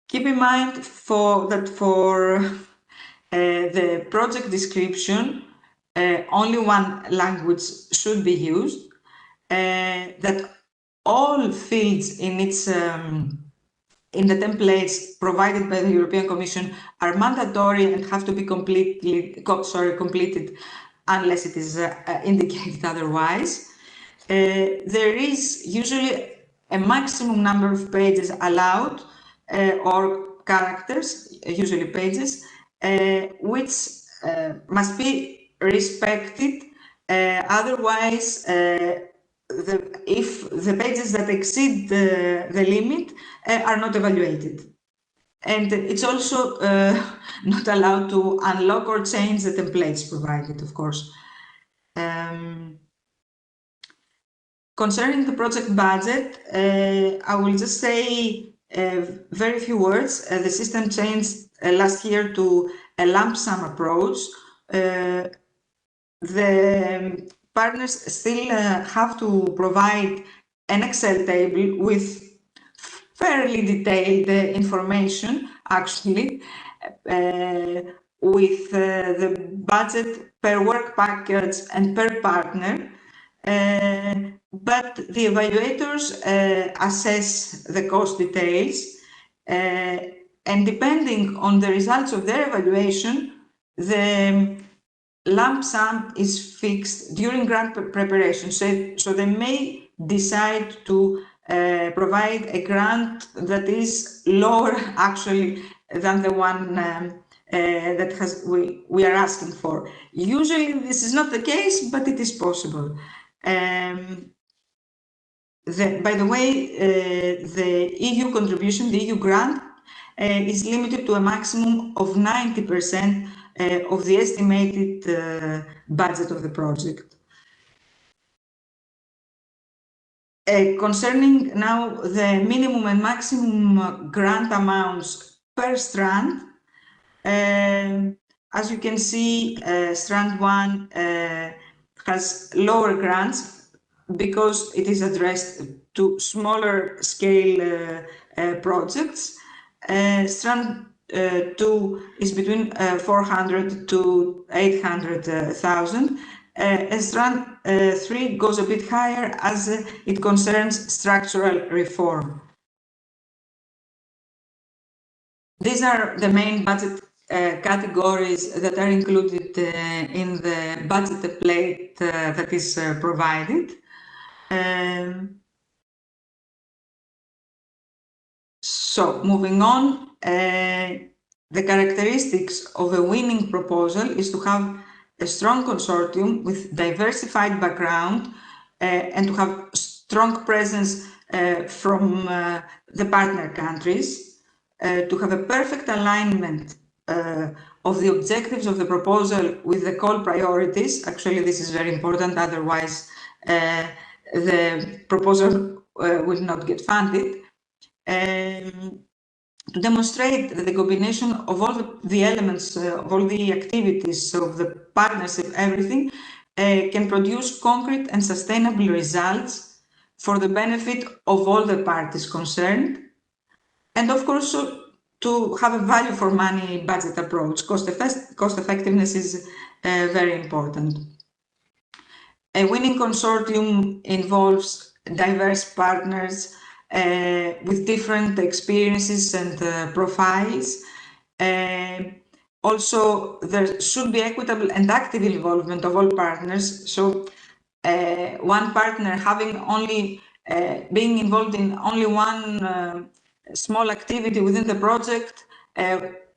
Keep in mind that for the project description, only one language should be used, that all fields in its in the templates provided by the European Commission are mandatory and have to be completed unless it is indicated otherwise. There is usually a maximum number of pages allowed, or characters, usually pages, which must be respected. Otherwise, if the pages that exceed the limit are not evaluated. And it's also not allowed to unlock or change the templates provided, of course. Concerning the project budget, I will just say very few words. The system changed last year to a lump sum approach. The partners still have to provide an Excel table with fairly detailed information, actually, with the budget per work package and per partner. But the evaluators assess the cost details and depending on the results of their evaluation, the lump sum is fixed during grant preparation. So they may decide to provide a grant that is lower actually than the one that we are asking for. Usually this is not the case, but it is possible. By the way, the EU contribution, the EU grant, is limited to a maximum of 90% of the estimated budget of the project. Concerning now the minimum and maximum grant amounts per strand, as you can see, strand 1 has lower grants because it is addressed to smaller scale projects. Strand 2 is between 400 to 800,000. Strand 3 goes a bit higher as it concerns structural reform. These are the main budget categories that are included in the budget template that is provided. So moving on, the characteristics of a winning proposal is to have a strong consortium with diversified background and to have strong presence from the partner countries, to have a perfect alignment of the objectives of the proposal with the call priorities. Actually, this is very important, otherwise the proposal will not get funded. To demonstrate that the combination of all the elements, of all the activities of the partnership, everything, can produce concrete and sustainable results for the benefit of all the parties concerned. And of course, to have a value for money budget approach. Cost effectiveness is very important. A winning consortium involves diverse partners with different experiences and profiles. Also, there should be equitable and active involvement of all partners. So one partner having only, being involved in only one small activity within the project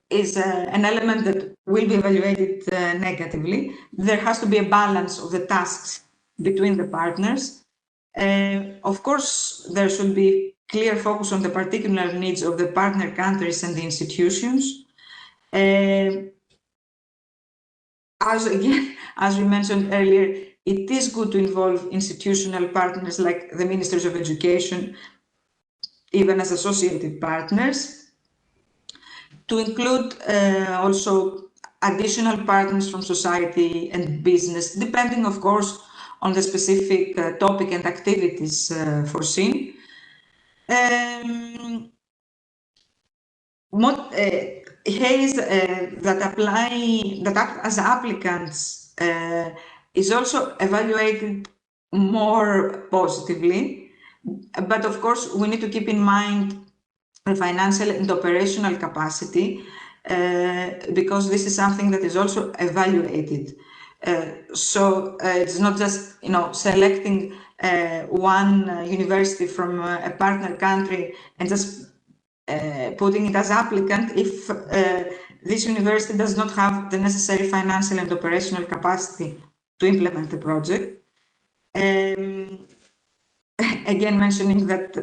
is an element that will be evaluated negatively. There has to be a balance of the tasks between the partners. Of course, there should be clear focus on the particular needs of the partner countries and the institutions. As we mentioned earlier, it is good to involve institutional partners like the ministers of education, even as associated partners, to include also additional partners from society and business, depending, of course, on the specific topic and activities foreseen. HAEs that act as applicants is also evaluated more positively, but of course we need to keep in mind the financial and operational capacity because this is something that is also evaluated. So it's not just selecting one university from a partner country and just putting it as applicant if this university does not have the necessary financial and operational capacity to implement the project. Again, mentioning that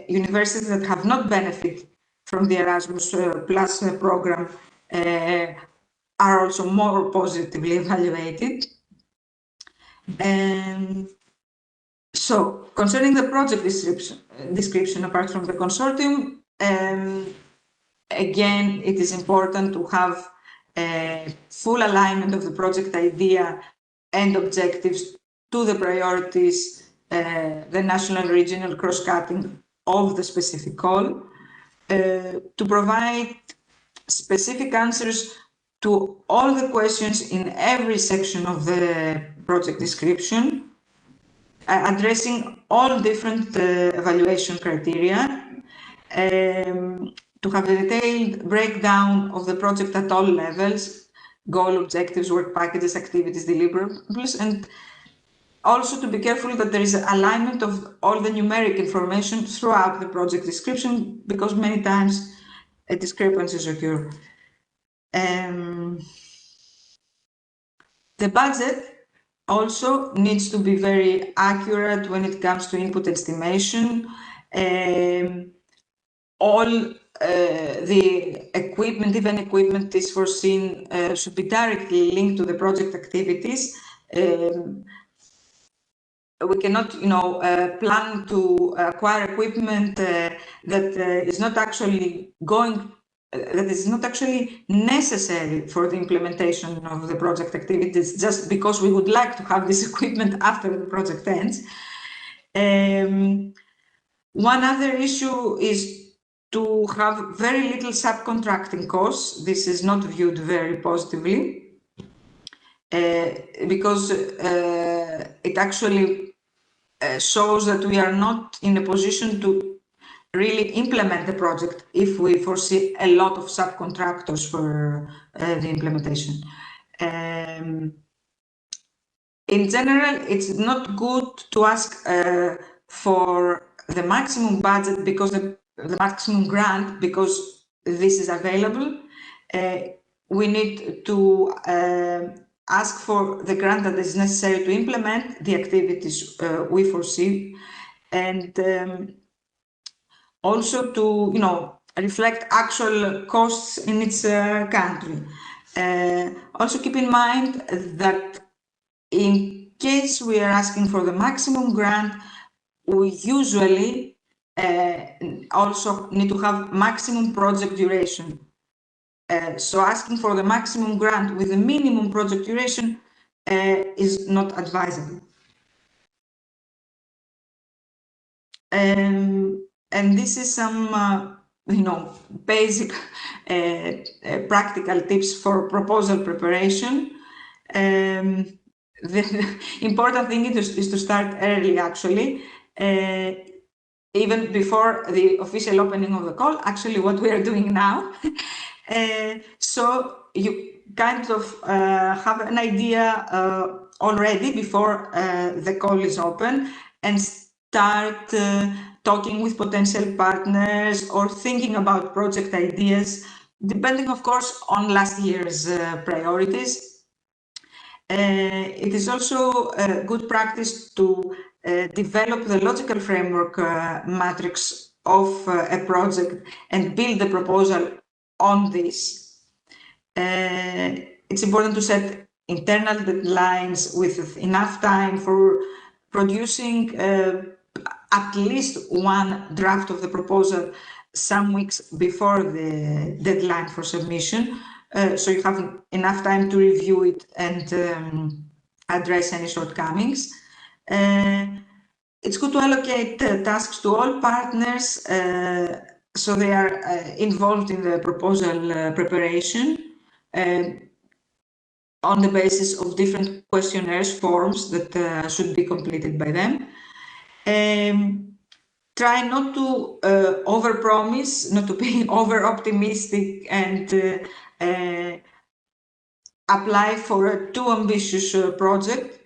universities that have not benefited from the Erasmus Plus program are also more positively evaluated. So, concerning the project description, apart from the consortium, again, it is important to have a full alignment of the project idea and objectives to the priorities, the national, regional cross-cutting of the specific call, to provide specific answers to all the questions in every section of the project description, addressing all different evaluation criteria, to to have a detailed breakdown of the project at all levels, goal, objectives, work packages, activities, deliverables, and also to be careful that there is alignment of all the numeric information throughout the project description, because many times discrepancies occur. The budget also needs to be very accurate when it comes to input estimation. All the equipment, even equipment is foreseen, should be directly linked to the project activities. We cannot, plan to acquire equipment that is not actually that is not actually necessary for the implementation of the project activities, just because we would like to have this equipment after the project ends. One other issue is to have very little subcontracting costs. This is not viewed very positively. Because it actually shows that we are not in a position to really implement the project if we foresee a lot of subcontractors for the implementation. In general, it's not good to ask for the maximum budget because the maximum grant, because this is available. We need to ask for the grant that is necessary to implement the activities we foresee, and also to reflect actual costs in its country. Also keep in mind that in case we are asking for the maximum grant, we usually also need to have maximum project duration. So asking for the maximum grant with the minimum project duration is not advisable. And this is some, basic practical tips for proposal preparation. The important thing is to start early, actually, even before the official opening of the call, actually what we are doing now. So you kind of have an idea already before the call is open, and start talking with potential partners or thinking about project ideas, depending, of course, on last year's priorities. It is also a good practice to develop the logical framework matrix of a project and build the proposal on this. It's important to set internal deadlines with enough time for producing at least one draft of the proposal some weeks before the deadline for submission, so you have enough time to review it and address any shortcomings. It's good to allocate tasks to all partners so they are involved in the proposal preparation on the basis of different questionnaires, forms that should be completed by them. Try not to overpromise, not to be over-optimistic and apply for a too ambitious project,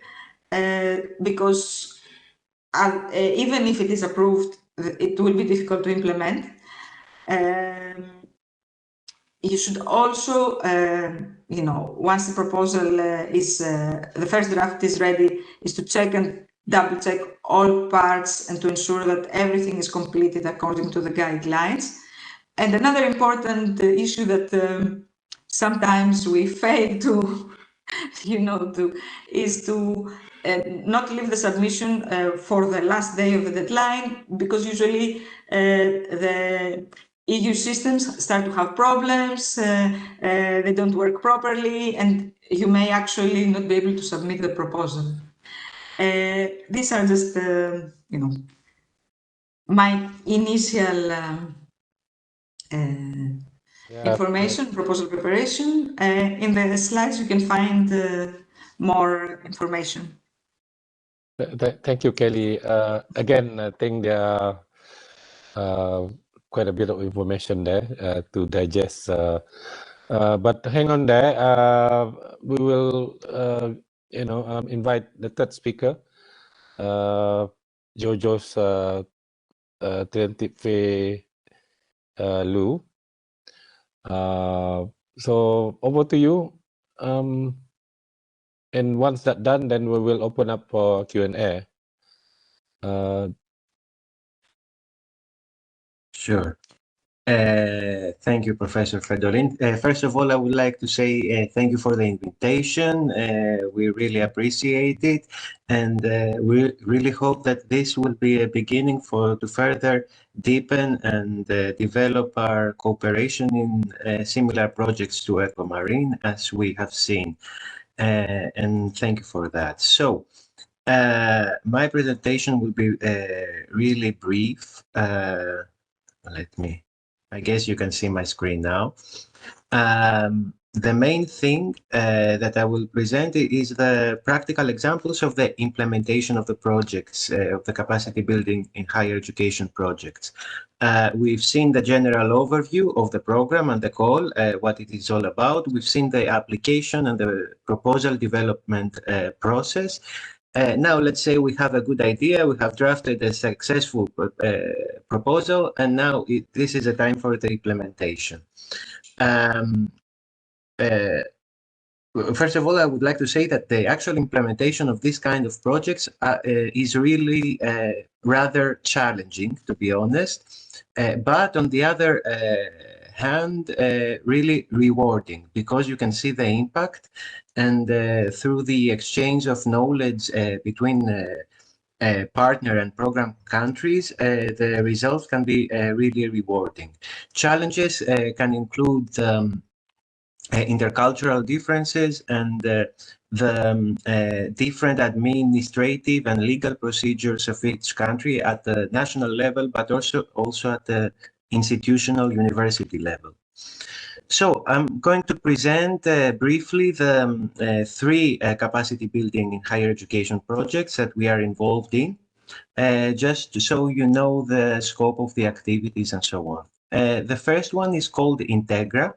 because even if it is approved, it will be difficult to implement. You should also, once the proposal is, the first draft is ready, is to check and double check all parts and to ensure that everything is completed according to the guidelines. And another important issue that sometimes we fail to, is to not leave the submission for the last day of the deadline, because usually the EU systems start to have problems, they don't work properly, and you may actually not be able to submit the proposal. These are just, my initial information, proposal preparation. In the slides, you can find more information. Thank you, Kelly. Again, I think there are quite a bit of information there to digest. But hang on there. We will, invite the third speaker, Georgios Triantiphe Lou. So over to you. And once that's done, then we will open up for Q&A. Sure. Thank you, Professor Fridolin. First of all, I would like to say thank you for the invitation. We really appreciate it, and we really hope that this will be a beginning to further deepen and develop our cooperation in similar projects to EcoMarine, as we have seen. And thank you for that. So, my presentation will be really brief. I guess you can see my screen now. The main thing that I will present is the practical examples of the implementation of the projects, of the capacity building in higher education projects. We've seen the general overview of the program and the call, what it is all about. We've seen the application and the proposal development process. Now, let's say we have a good idea, we have drafted a successful proposal, and now this is a time for the implementation. First of all, I would like to say that the actual implementation of this kind of projects is really rather challenging, to be honest, but on the other hand, really rewarding, because you can see the impact, and through the exchange of knowledge between partner and program countries, the results can be really rewarding. Challenges can include intercultural differences and the different administrative and legal procedures of each country at the national level, but also at the institutional university level. So I'm going to present briefly the three capacity building in higher education projects that we are involved in, just so you know the scope of the activities and so on. The first one is called Integra,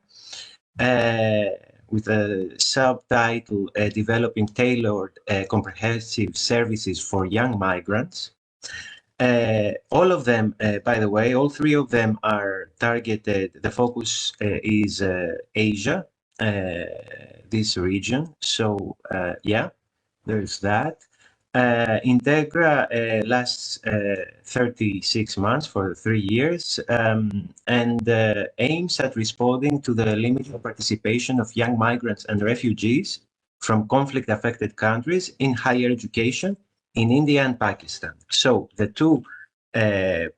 with a subtitle, Developing Tailored Comprehensive Services for Young Migrants. All of them, by the way, all three of them are targeted. The focus is Asia, this region. So yeah, there's that. Integra lasts 36 months for 3 years and aims at responding to the limited participation of young migrants and refugees from conflict-affected countries in higher education in India and Pakistan. So the two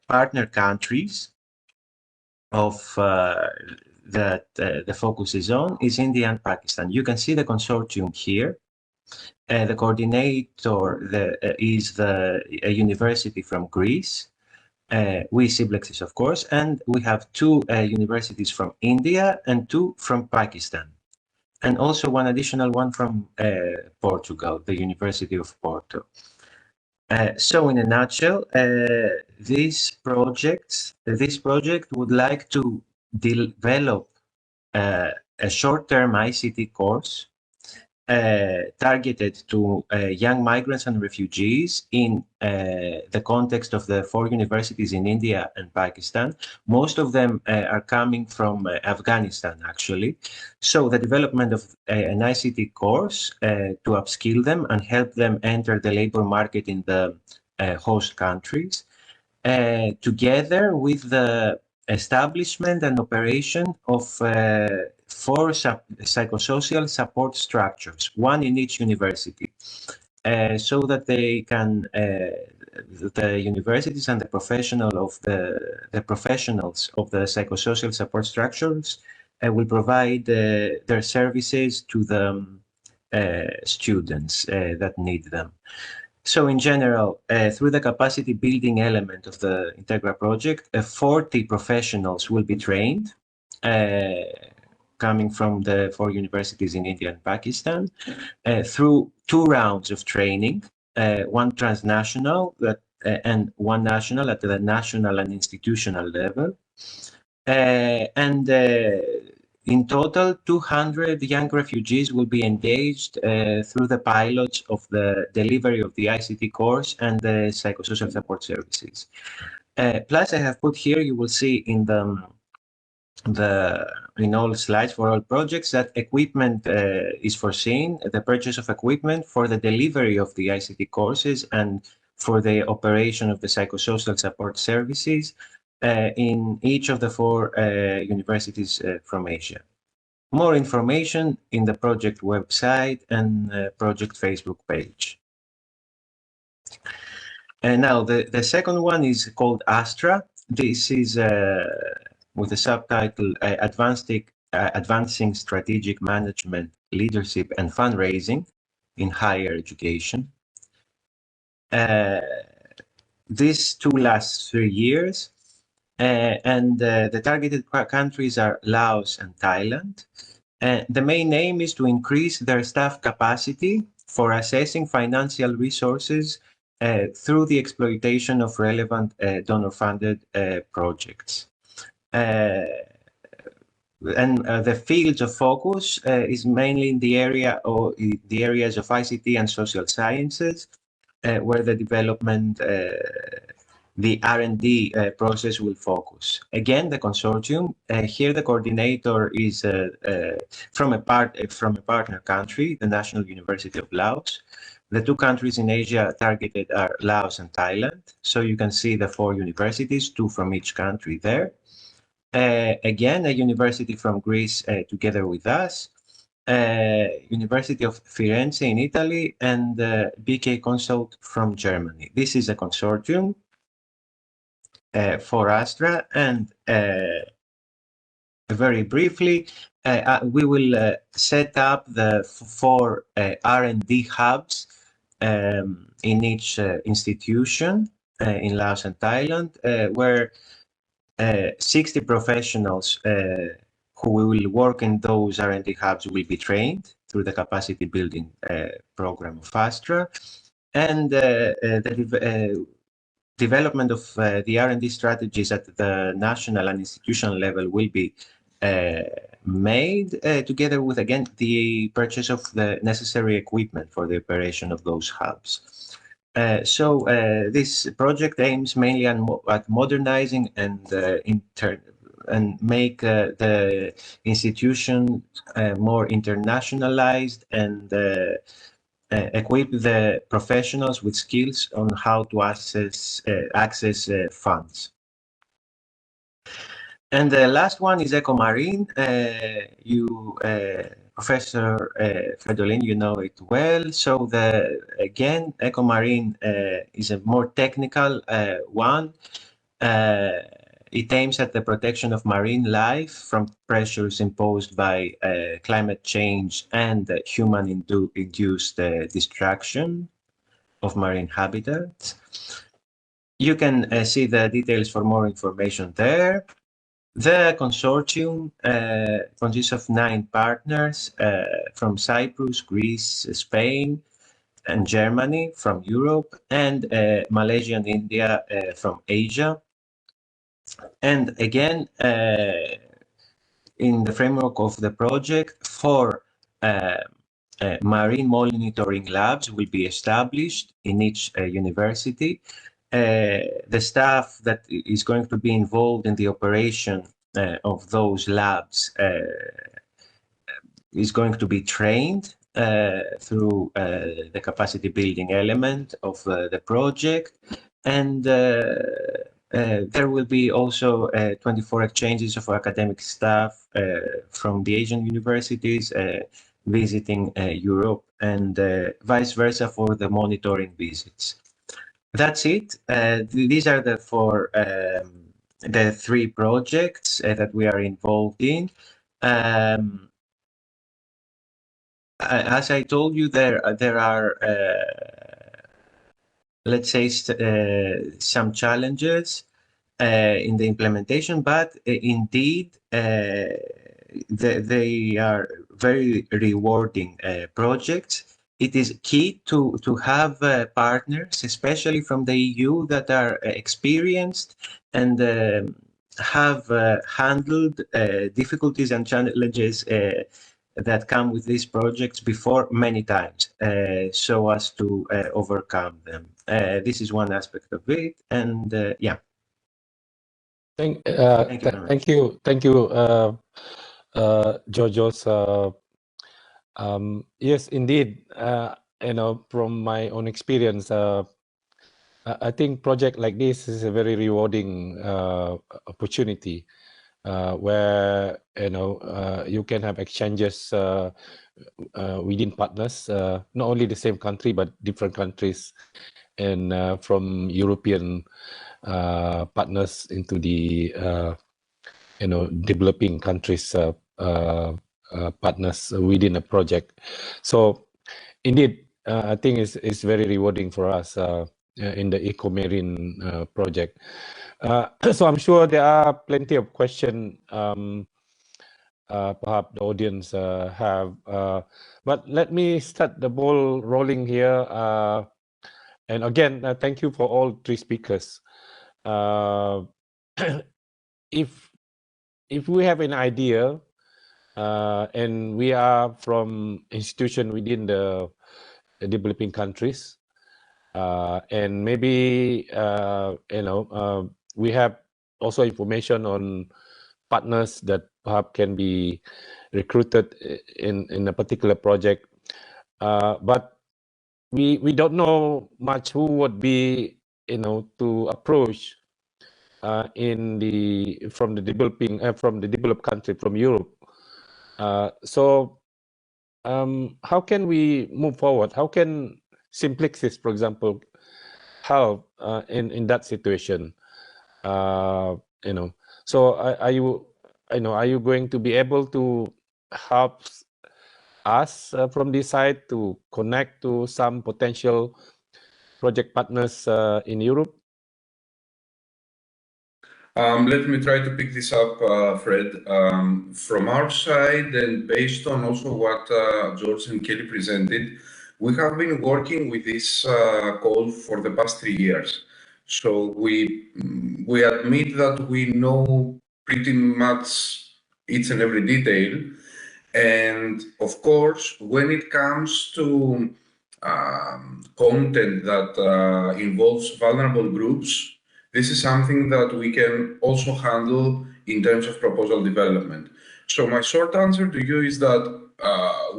partner countries of that the focus is on is India and Pakistan. You can see the consortium here. The coordinator is a university from Greece, we Siblexis, of course, and we have two universities from India and two from Pakistan, and also one additional one from Portugal, the University of Porto. So in a nutshell, this project would like to develop a short-term ICT course targeted to young migrants and refugees in the context of the 4 universities in India and Pakistan. Most of them are coming from Afghanistan, actually. So the development of an ICT course to upskill them and help them enter the labor market in the host countries, together with the establishment and operation of 4 psychosocial support structures, one in each university, so that they can, the universities and the professionals of the psychosocial support structures will provide their services to the students that need them. So in general, through the capacity building element of the Integra project, 40 professionals will be trained, coming from the 4 universities in India and Pakistan, through 2 rounds of training, one transnational that and one national at the national and institutional level. In total, 200 young refugees will be engaged through the pilots of the delivery of the ICT course and the psychosocial support services. Plus, I have put here, you will see in in all slides for all projects that equipment is foreseen, the purchase of equipment for the delivery of the ICT courses and for the operation of the psychosocial support services in each of the 4 universities from Asia. More information in the project website and project Facebook page. And now the second one is called Astra. This is with the subtitle Advancing Strategic Management, Leadership and Fundraising in Higher Education. These 2 last 3 years. And the targeted countries are Laos and Thailand. The main aim is to increase their staff capacity for assessing financial resources through the exploitation of relevant donor-funded projects. The fields of focus is mainly in the areas of ICT and social sciences, where the development the R&D process will focus. Again, the consortium, here the coordinator is from a partner country, the National University of Laos. The 2 countries in Asia targeted are Laos and Thailand. So you can see the 4 universities, 2 from each country there. Again, a university from Greece together with us, University of Firenze in Italy, and BK Consult from Germany. This is a consortium for Astra, and very briefly, we will set up the 4 R&D hubs in each institution in Laos and Thailand, where 60 professionals who will work in those R&D hubs will be trained through the capacity building program of Astra, and the development of the R&D strategies at the national and institutional level will be made together with, again, the purchase of the necessary equipment for the operation of those hubs. This project aims mainly at modernizing and make the institution more internationalized and equip the professionals with skills on how to access funds. And the last one is EcoMarine. Professor Fridolin, you know it well. So again, EcoMarine is a more technical one. It aims at the protection of marine life from pressures imposed by climate change and human-induced destruction of marine habitats. You can see the details for more information there. The consortium consists of 9 partners from Cyprus, Greece, Spain, and Germany from Europe, and Malaysia and India from Asia. And again, in the framework of the project, 4 marine monitoring labs will be established in each university. The staff that is going to be involved in the operation of those labs is going to be trained through the capacity building element of the project. And there will be also 24 exchanges of academic staff from the Asian universities visiting Europe, and vice versa for the monitoring visits. That's it. These are the 3 projects that we are involved in. As I told you, there are let's say some challenges in the implementation, but indeed they are very rewarding projects. it is key to have partners, especially from the EU, that are experienced and have handled difficulties and challenges that come with these projects before many times, so as to overcome them. This is one aspect of it, and yeah. Thank you, Georgios. Yes, indeed. From my own experience, I think project like this is a very rewarding opportunity where you can have exchanges within partners, not only the same country but different countries, and from European partners into the developing countries partners within a project. So indeed, I think it's very rewarding for us in the EcoMarine project. So I'm sure there are plenty of questions perhaps the audience have, but let me start the ball rolling here. And again, thank you for all three speakers. If we have an idea, and we are from institution within the developing countries, and maybe we have also information on partners that perhaps can be recruited in a particular project, but we don't know much who would be to approach from the developed country, from Europe. So how can we move forward? How can Simplexis, for example, help in that situation? So are you going to be able to help us from this side to connect to some potential project partners in Europe? Let me try to pick this up, Fred. From our side, and based on also what George and Kelly presented, we have been working with this call for the past 3 years. So we admit that we know pretty much each and every detail. And of course, when it comes to content that involves vulnerable groups, this is something that we can also handle in terms of proposal development. So my short answer to you is that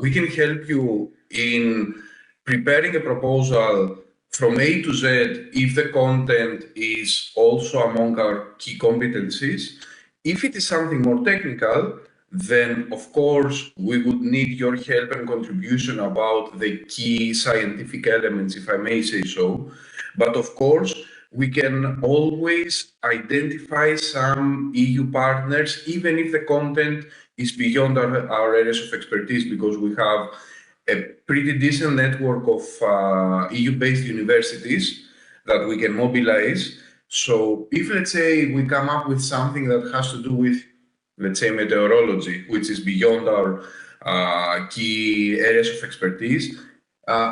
we can help you in preparing a proposal from A to Z if the content is also among our key competencies. If it is something more technical, then of course we would need your help and contribution about the key scientific elements, if I may say so. But of course, we can always identify some EU partners, even if the content is beyond our areas of expertise, because we have a pretty decent network of EU-based universities that we can mobilize. So if, let's say, we come up with something that has to do with, let's say, meteorology, which is beyond our key areas of expertise,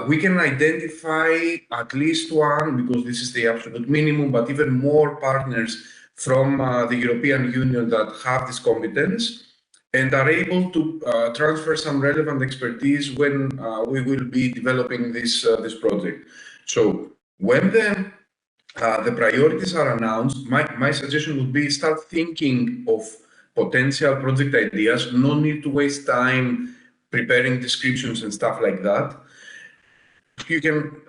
we can identify at least one, because this is the absolute minimum, but even more partners from the European Union that have this competence and are able to transfer some relevant expertise when we will be developing this project. So when the priorities are announced, my suggestion would be start thinking of potential project ideas. No need to waste time preparing descriptions and stuff like that. You can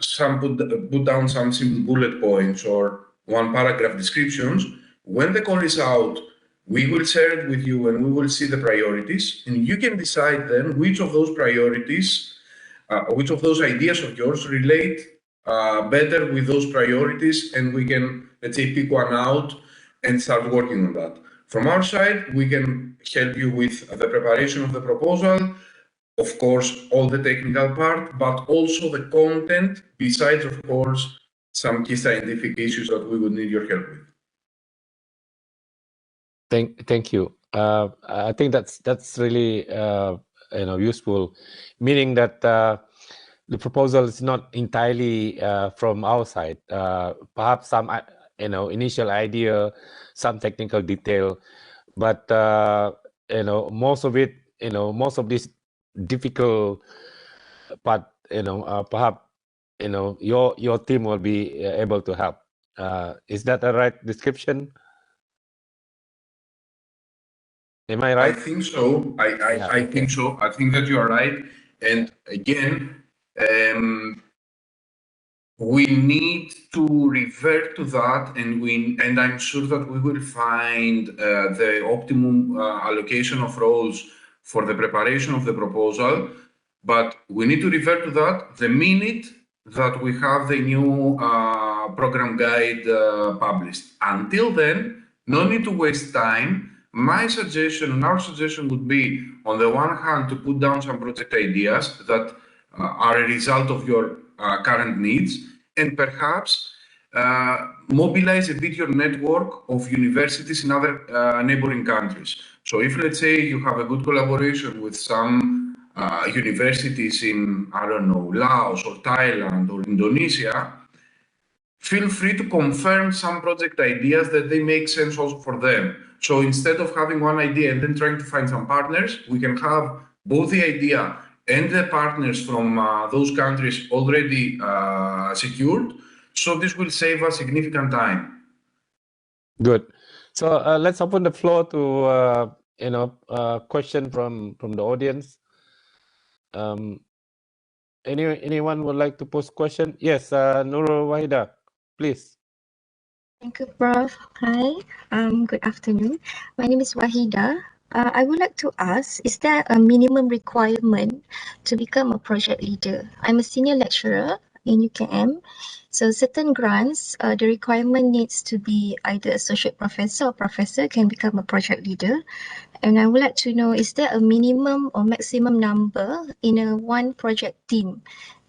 put down some simple bullet points or one paragraph descriptions. When the call is out, we will share it with you and we will see the priorities, and you can decide then which of those priorities, which of those ideas of yours relate better with those priorities, and we can, let's say, pick one out and start working on that. From our side, we can help you with the preparation of the proposal, of course, all the technical part, but also the content, besides, of course, some key scientific issues that we would need your help with. Thank you. I think that's really useful, meaning that the proposal is not entirely from our side. Perhaps some initial idea, some technical detail, but most of it, most of this difficult part, perhaps your team will be able to help. Is that a right description? Am I right? I think so. I think so. I think that you are right. And again, we need to revert to that, and I'm sure that we will find the optimum allocation of roles for the preparation of the proposal. But we need to revert to that the minute that we have the new program guide published. Until then, no need to waste time. My suggestion and our suggestion would be, on the one hand, to put down some project ideas that are a result of your current needs, and perhaps mobilize a bit your network of universities in other neighboring countries. So if, let's say, you have a good collaboration with some universities in, I don't know, Laos or Thailand or Indonesia, feel free to confirm some project ideas that they make sense also for them. So instead of having one idea and then trying to find some partners, we can have both the idea and the partners from those countries already secured. So this will save us significant time. Good. So let's open the floor to question from the audience. Anyone would like to pose question? Yes, Nurul Wahida, please. Thank you, Prof. Hi, good afternoon. My name is Wahida. I would like to ask, is there a minimum requirement to become a project leader? I'm a senior lecturer in UKM. So certain grants, the requirement needs to be either associate professor or professor can become a project leader. And I would like to know, is there a minimum or maximum number in a one project team?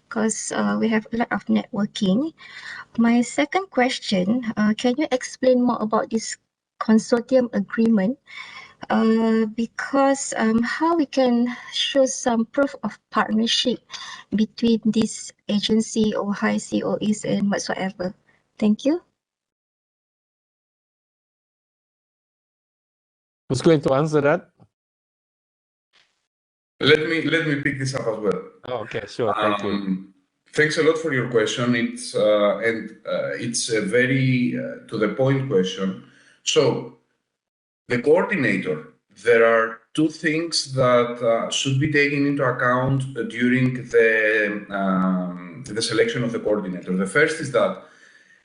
Because we have a lot of networking. My second question, can you explain more about this consortium agreement? Because how we can show some proof of partnership between this agency or high COEs and whatsoever. Thank you. Who's going to answer that? Let me pick this up as well. Oh, okay, sure. Thank you. Thanks a lot for your question. It's a very to the point question. So the coordinator, there are two things that should be taken into account during the selection of the coordinator. The first is that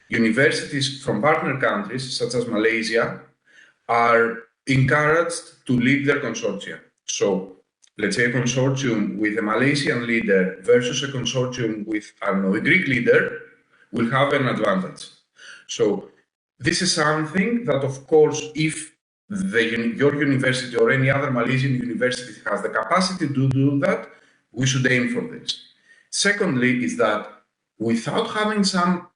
universities from partner countries, such as Malaysia, are encouraged to lead their consortia. So let's say a consortium with a Malaysian leader versus a consortium with, I don't know, a Greek leader will have an advantage. So this is something that, of course, if your university or any other Malaysian university has the capacity to do that, we should aim for this. Secondly, is that without having some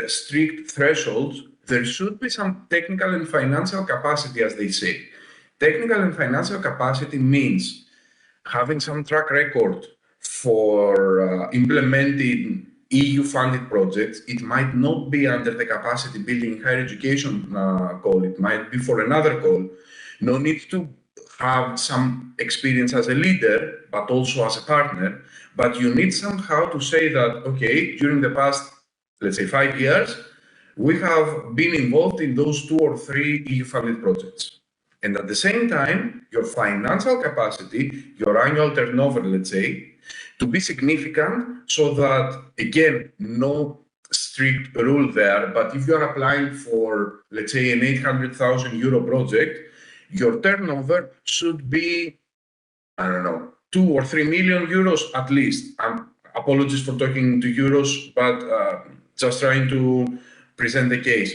strict thresholds, there should be some technical and financial capacity, as they say. Technical and financial capacity means having some track record for implementing EU-funded projects. It might not be under the capacity building higher education call. It might be for another call. No need to have some experience as a leader, but also as a partner. But you need somehow to say that, okay, during the past, let's say 5 years, we have been involved in those 2 or 3 EU-funded projects. And at the same time, your financial capacity, your annual turnover, let's say, to be significant so that, again, no strict rule there, but if you are applying for, let's say, an 800,000 euro project, your turnover should be, I don't know, 2 or 3 million euros at least. Apologies for talking to euros, but just trying to present the case.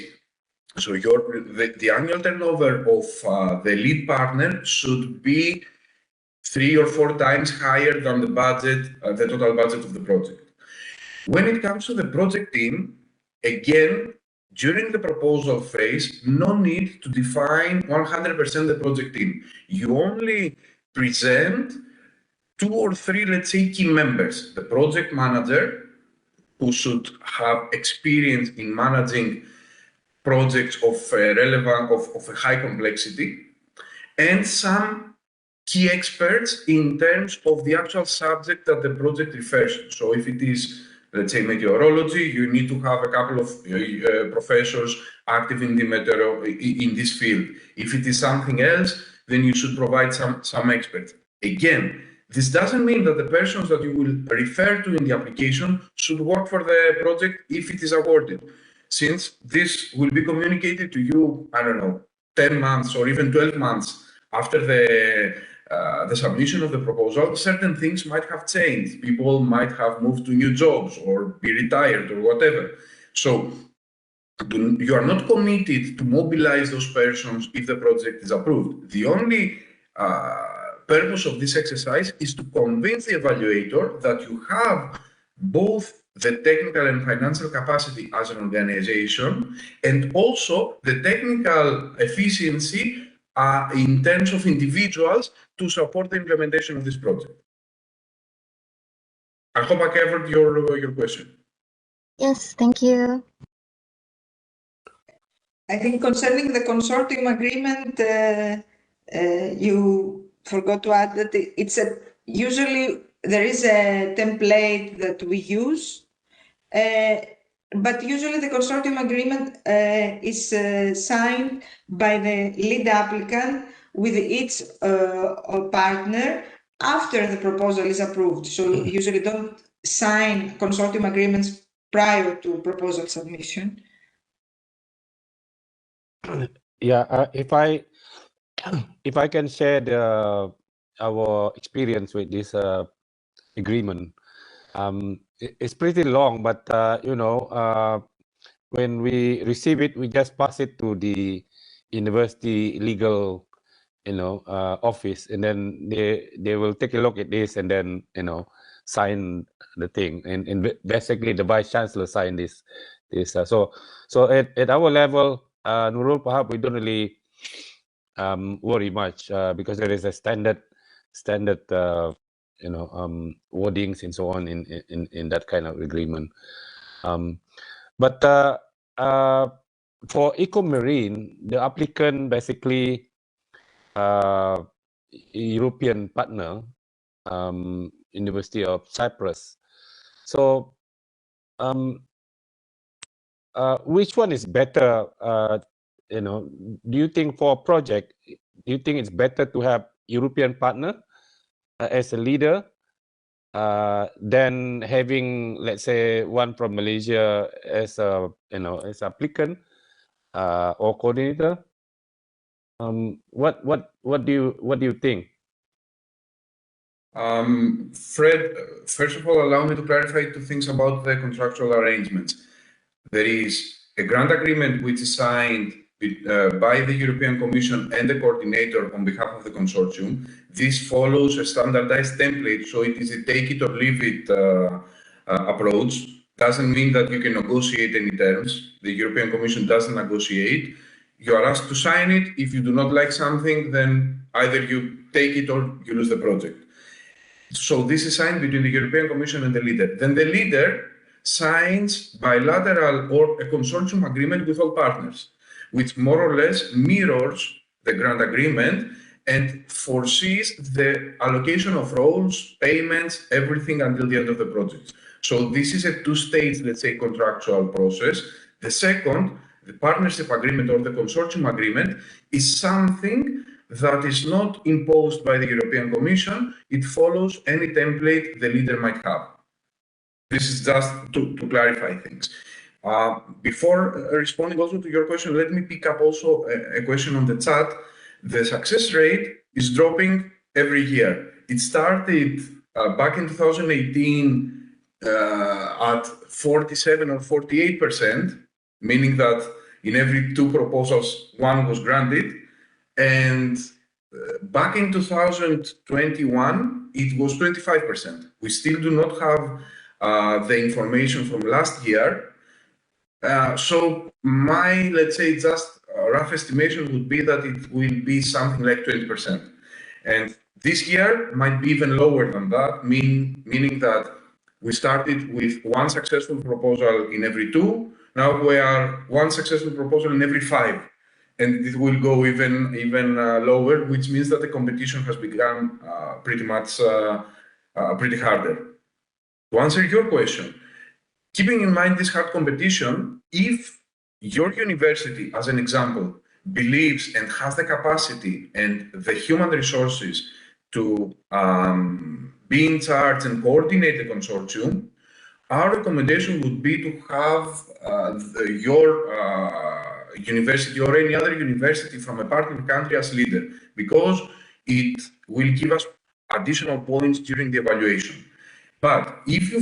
So the annual turnover of the lead partner should be 3 or 4 times higher than the budget, the total budget of the project. When it comes to the project team, again, during the proposal phase, no need to define 100% the project team. You only present 2 or 3, let's say, key members. The project manager, who should have experience in managing projects of of a high complexity, and some key experts in terms of the actual subject that the project refers to. So if it is, let's say, meteorology, you need to have a couple of professors active in in this field. If it is something else, then you should provide some experts. Again, this doesn't mean that the persons that you will refer to in the application should work for the project if it is awarded, since this will be communicated to you, I don't know, 10 months or even 12 months after the submission of the proposal. Certain things might have changed. People might have moved to new jobs or be retired or whatever. So you are not committed to mobilize those persons if the project is approved. The only purpose of this exercise is to convince the evaluator that you have both the technical and financial capacity as an organization, and also the technical efficiency in terms of individuals to support the implementation of this project. I hope I covered your question. Yes, thank you. I think concerning the consortium agreement, you forgot to add that usually there is a template that we use, but usually the consortium agreement is signed by the lead applicant with each partner after the proposal is approved. So we usually don't sign consortium agreements prior to proposal submission. Yeah, if I can share our experience with this agreement, it's pretty long, but when we receive it, we just pass it to the university legal office, and then they will take a look at this and then sign the thing, and basically the vice chancellor signed this. So at our level, Nurul, perhaps we don't really worry much because there is a standard wordings and so on in that kind of agreement. But for Ecomarine, the applicant basically European partner, University of Cyprus. So which one is better? Do you think for a project, do you think it's better to have European partner as a leader than having, let's say, one from Malaysia as a as applicant or coordinator? What do you think? Fred, first of all, allow me to clarify two things about the contractual arrangements. There is a grant agreement which is signed by the European Commission and the coordinator on behalf of the consortium. This follows a standardized template, so it is a take it or leave it approach. Doesn't mean that you can negotiate any terms. The European Commission doesn't negotiate. You are asked to sign it. If you do not like something, then either you take it or you lose the project. So this is signed between the European Commission and the leader. Then the leader signs bilateral or a consortium agreement with all partners, which more or less mirrors the grant agreement and foresees the allocation of roles, payments, everything until the end of the project. So this is a two-stage, let's say, contractual process. The second, the partnership agreement or the consortium agreement, is something that is not imposed by the European Commission. It follows any template the leader might have. This is just to clarify things. Before responding also to your question, let me pick up also a question on the chat. The success rate is dropping every year. It started back in 2018 at 47 or 48%, meaning that in every two proposals, one was granted. And back in 2021, it was 25%. We still do not have the information from last year. So my, let's say, just rough estimation would be that it will be something like 20%. And This year might be even lower than that, meaning that we started with one successful proposal in every 2. Now we are one successful proposal in every 5. And it will go even lower, which means that the competition has become pretty harder. To answer your question, keeping in mind this hard competition, if your university, as an example, believes and has the capacity and the human resources to be in charge and coordinate the consortium, our recommendation would be to have your university or any other university from a partner country as leader, because it will give us additional points during the evaluation. But if you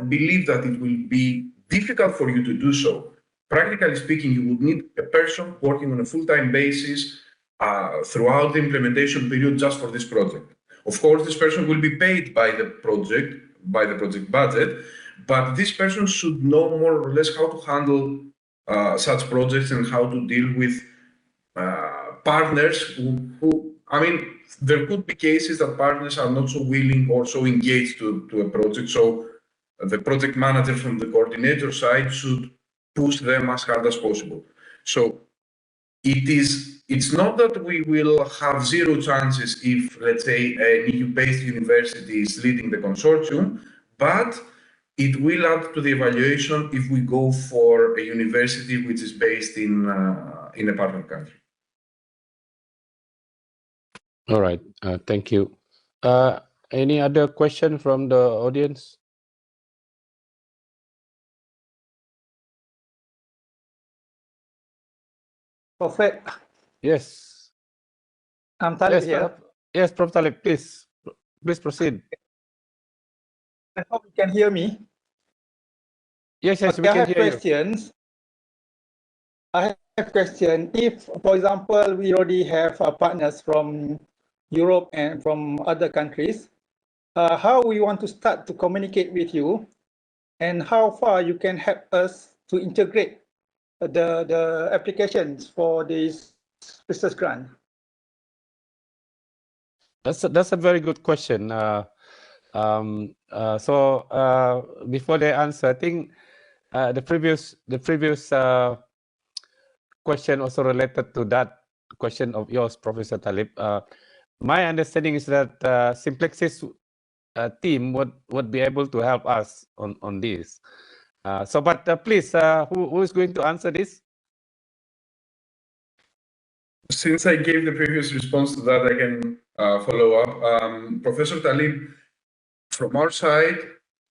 believe that it will be difficult for you to do so, practically speaking, you would need a person working on a full-time basis throughout the implementation period just for this project. Of course, this person will be paid by the project budget, but this person should know more or less how to handle such projects and how to deal with partners who, I mean, there could be cases that partners are not so willing or so engaged to a project. So the project manager from the coordinator side should push them as hard as possible. So it's not that we will have 0 chances if, let's say, an EU-based university is leading the consortium, but it will add to the evaluation if we go for a university which is based in a partner country. All right, thank you. Any other question from the audience? Prophet. Yes. I'm Talib here. Yes, Prof. Talib, please proceed. I hope you can hear me. Yes, okay, we can hear questions. I have question. If, for example, we already have partners from Europe and from other countries, how we want to start to communicate with you, and how far you can help us to integrate the applications for this research grant? That's a very good question. Before they answer, I think the previous question also related to that question of yours, Professor Talib. My understanding is that Simplexis team would be able to help us on this. Please, who is going to answer this? Since I gave the previous response to that, I can follow up. Professor Talib, from our side,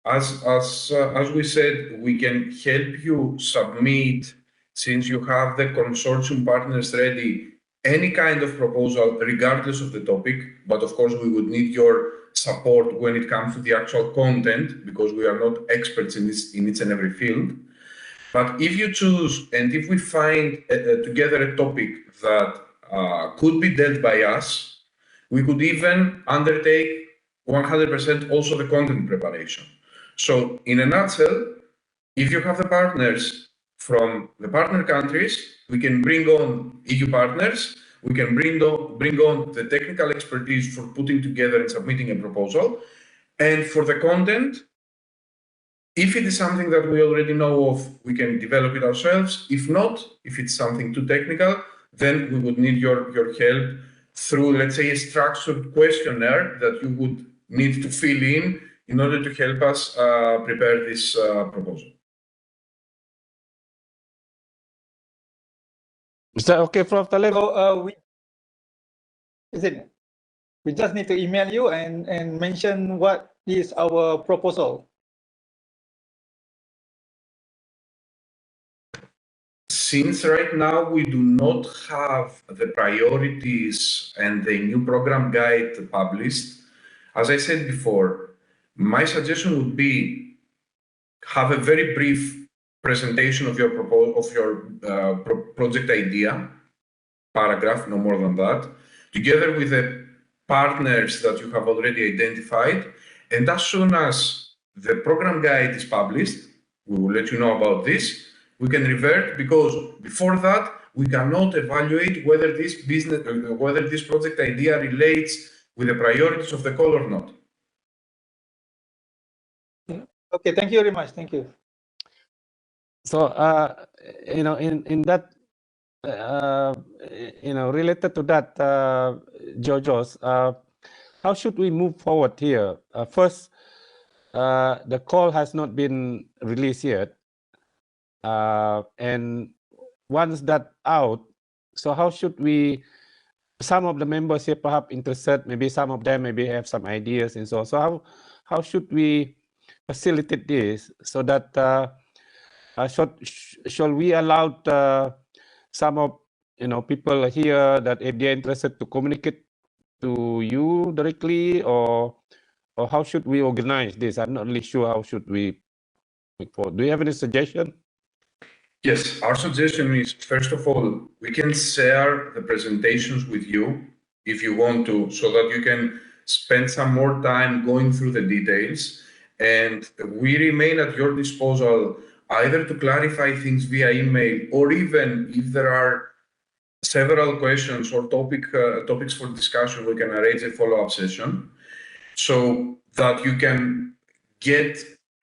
as we said, we can help you submit, since you have the consortium partners ready, any kind of proposal, regardless of the topic. But of course, we would need your support when it comes to the actual content, because we are not experts in each and every field. But if you choose, and if we find together a topic that could be dealt by us, we could even undertake 100% also the content preparation. So in a nutshell, if you have the partners from the partner countries, we can bring on EU partners, we can bring on the technical expertise for putting together and submitting a proposal. And for the content, if it is something that we already know of, we can develop it ourselves. If not, if it's something too technical, then we would need your help through, let's say, a structured questionnaire that you would need to fill in order to help us prepare this proposal. Is that okay, Prof. Talib? So we just need to email you and mention what is our proposal. Since right now we do not have the priorities and the new program guide published, as I said before, my suggestion would be have a very brief presentation of your project idea, paragraph, no more than that, together with the partners that you have already identified. And as soon as the program guide is published, we will let you know about this. We can revert, because before that, we cannot evaluate whether this project idea relates with the priorities of the call or not. Okay, thank you very much. Thank you. So, in that, related to that, Georgios, how should we move forward here? First, the call has not been released yet. And once that out, so how should we, some of the members here perhaps interested, maybe some of them maybe have some ideas and so on. So how should we facilitate this so that shall we allow some of people here that if they're interested to communicate to you directly, or how should we organize this? I'm not really sure how should we make forward. Do you have any suggestion? Yes, our suggestion is, first of all, we can share the presentations with you if you want to, so that you can spend some more time going through the details. And we remain at your disposal either to clarify things via email, or even if there are several questions or topics for discussion, we can arrange a follow-up session so that you can get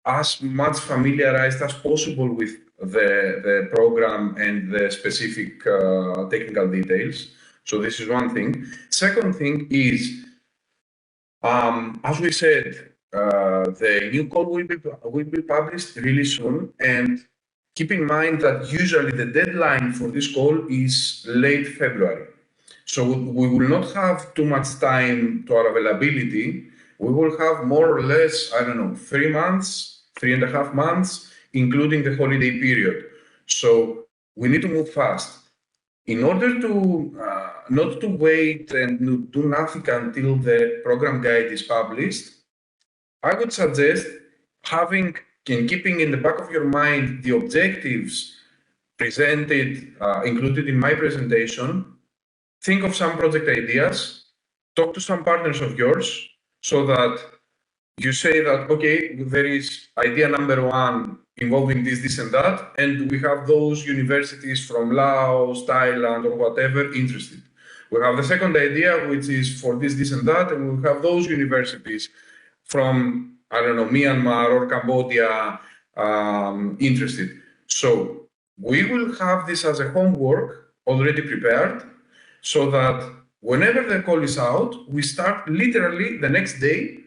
as much familiarized as possible with the program and the specific technical details. So this is one thing. Second thing is, as we said, the new code will be published really soon, and keep in mind that usually the deadline for this call is late February. So we will not have too much time to our availability. We will have more or less, 3 months, 3.5 months, including the holiday period. So we need to move fast. In order to not to wait and do nothing until the program guide is published, I would suggest having and keeping in the back of your mind the objectives presented, included in my presentation. Think of some project ideas, talk to some partners of yours, so that you say that, okay, there is idea number 1 involving this and that, and we have those universities from Laos, Thailand, or whatever interested. We have the second idea, which is for this and that, and we have those universities from, Myanmar or Cambodia interested. So we will have this as a homework already prepared, so that whenever the call is out, we start literally the next day,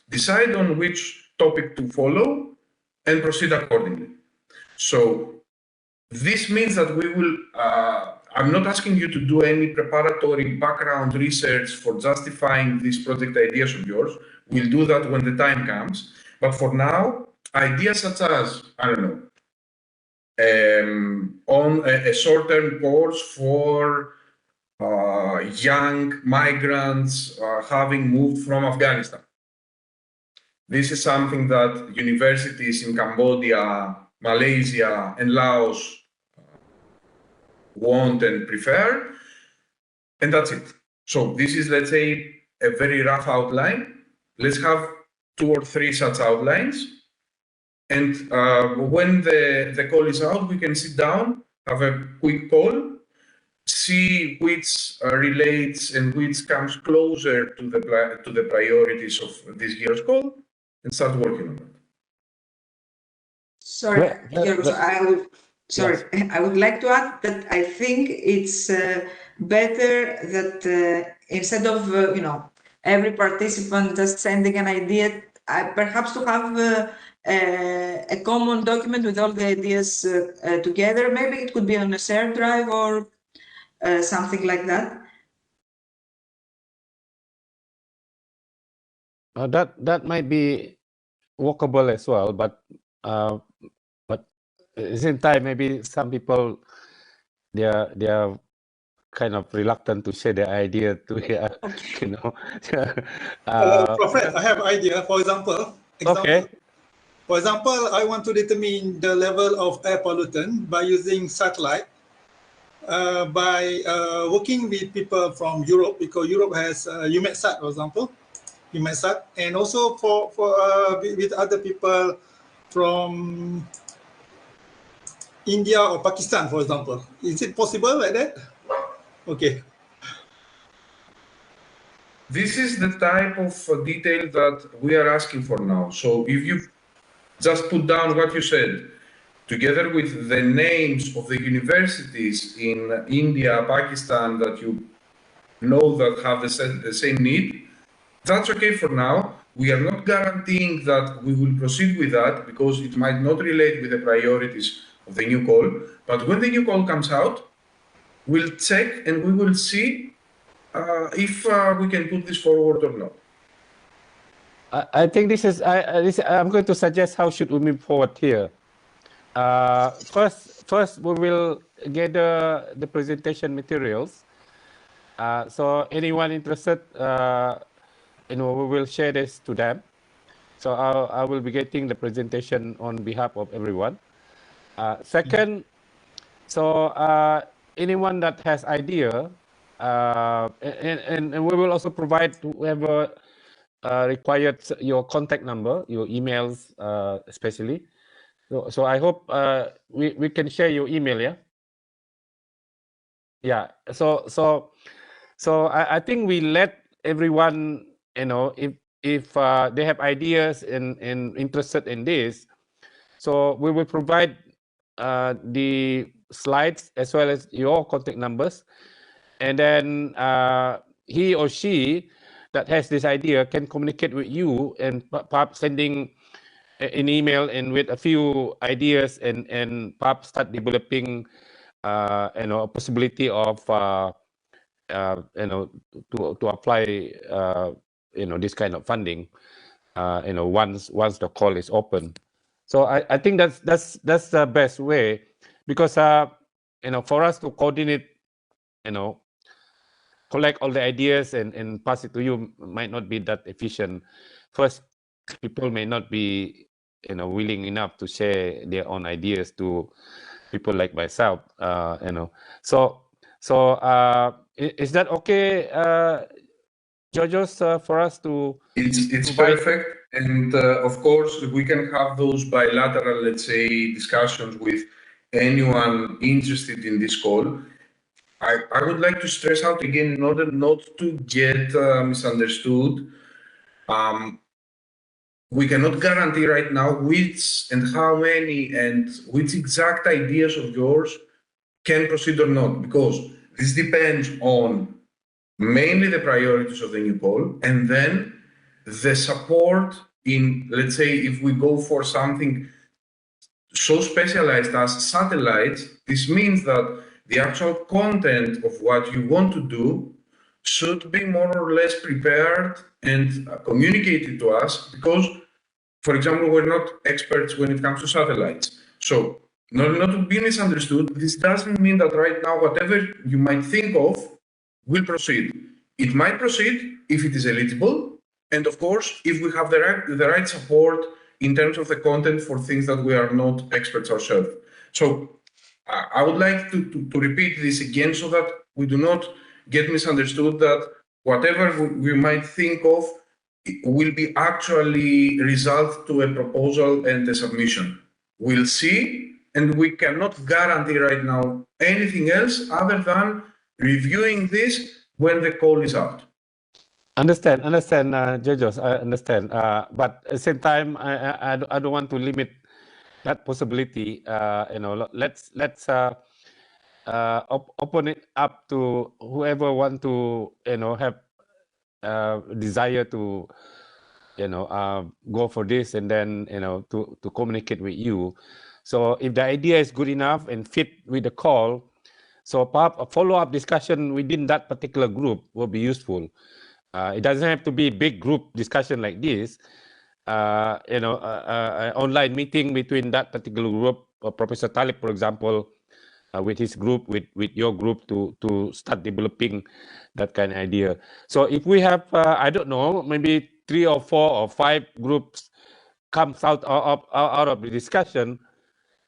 decide on which topic to follow, and proceed accordingly. So this means that we will, I'm not asking you to do any preparatory background research for justifying these project ideas of yours. We'll do that when the time comes. But for now, ideas such as, on a short-term course for young migrants having moved from Afghanistan. This is something that universities in Cambodia, Malaysia, and Laos want and prefer, and that's it. So this is, let's say, a very rough outline. Let's have 2 or 3 such outlines, and when the call is out, we can sit down, have a quick call, see which relates and which comes closer to the priorities of this year's call, and start working on it. Sorry, I would like to add that I think it's better that instead of every participant just sending an idea, perhaps to have a common document with all the ideas together. Maybe it could be on a shared drive or something like that. That might be workable as well, but at the same time, maybe some people they are kind of reluctant to share their idea to Prophet, I have an idea. For example, For example, I want to determine the level of air pollutant by using satellite. By working with people from Europe, because Europe has EUMETSAT, for example, EUMETSAT, and also with other people from India or Pakistan, for example. Is it possible like that? Okay. this is the type of detail that we are asking for now. So if you just put down what you said, together with the names of the universities in India, Pakistan that you know that have the same need, that's okay for now. We are not guaranteeing that we will proceed with that because it might not relate with the priorities of the new call. But when the new call comes out, we'll check and we will see if we can put this forward or not. I think this is, I'm going to suggest how should we move forward here. First we will gather the presentation materials. So anyone interested, we will share this to them. So I will be getting the presentation on behalf of everyone. Second, so anyone that has idea, and we will also provide whoever required your contact number, your emails, especially. So I hope we can share your email, yeah. Yeah. So I think we let everyone, if they have ideas and interested in this, so we will provide the slides as well as your contact numbers, and then he or she that has this idea can communicate with you and perhaps sending an email and with a few ideas and perhaps start developing a possibility of to apply this kind of funding once the call is open. So I think that's the best way, because for us to coordinate, collect all the ideas and pass it to you might not be that efficient. First, people may not be willing enough to share their own ideas to people like myself. So is that okay, Georgios, for us to? It's perfect, and of course we can have those bilateral, let's say, discussions with anyone interested in this call. I would like to stress out again, in order not to get misunderstood, we cannot guarantee right now which and how many and which exact ideas of yours can proceed or not, because this depends on mainly the priorities of the new call, and then the support in, let's say, if we go for something so specialized as satellites, this means that the actual content of what you want to do should be more or less prepared and communicated to us, because, for example, we're not experts when it comes to satellites. So, not to be misunderstood, this doesn't mean that right now whatever you might think of will proceed. It might proceed if it is eligible, and of course, if we have the right support in terms of the content for things that we are not experts ourselves. So I would like to repeat this again so that we do not get misunderstood, that whatever we might think of will be actually result to a proposal and a submission. We'll see, and we cannot guarantee right now anything else other than reviewing this when the call is out. Understand, Georgios, I understand. But at the same time, I don't want to limit that possibility. Let's open it up to whoever want to, have desire to, go for this, and then, to communicate with you. So if the idea is good enough and fit with the call, so perhaps a follow-up discussion within that particular group will be useful. It doesn't have to be a big group discussion like this. An online meeting between that particular group, Professor Talib, for example, with his group, with your group, to start developing that kind of idea. So if we have, I don't know, maybe 3 or 4 or 5 groups comes out of the discussion,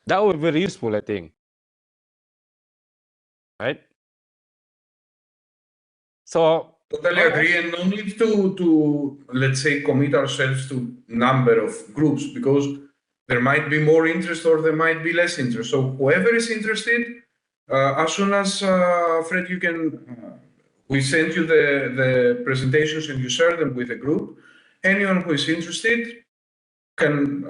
that would be very useful, I think. Right? So totally agree, and no need to let's say commit ourselves to number of groups, because there might be more interest or there might be less interest. So whoever is interested, as soon as Fred, you can, We send you the presentations and you share them with the group. Anyone who is interested can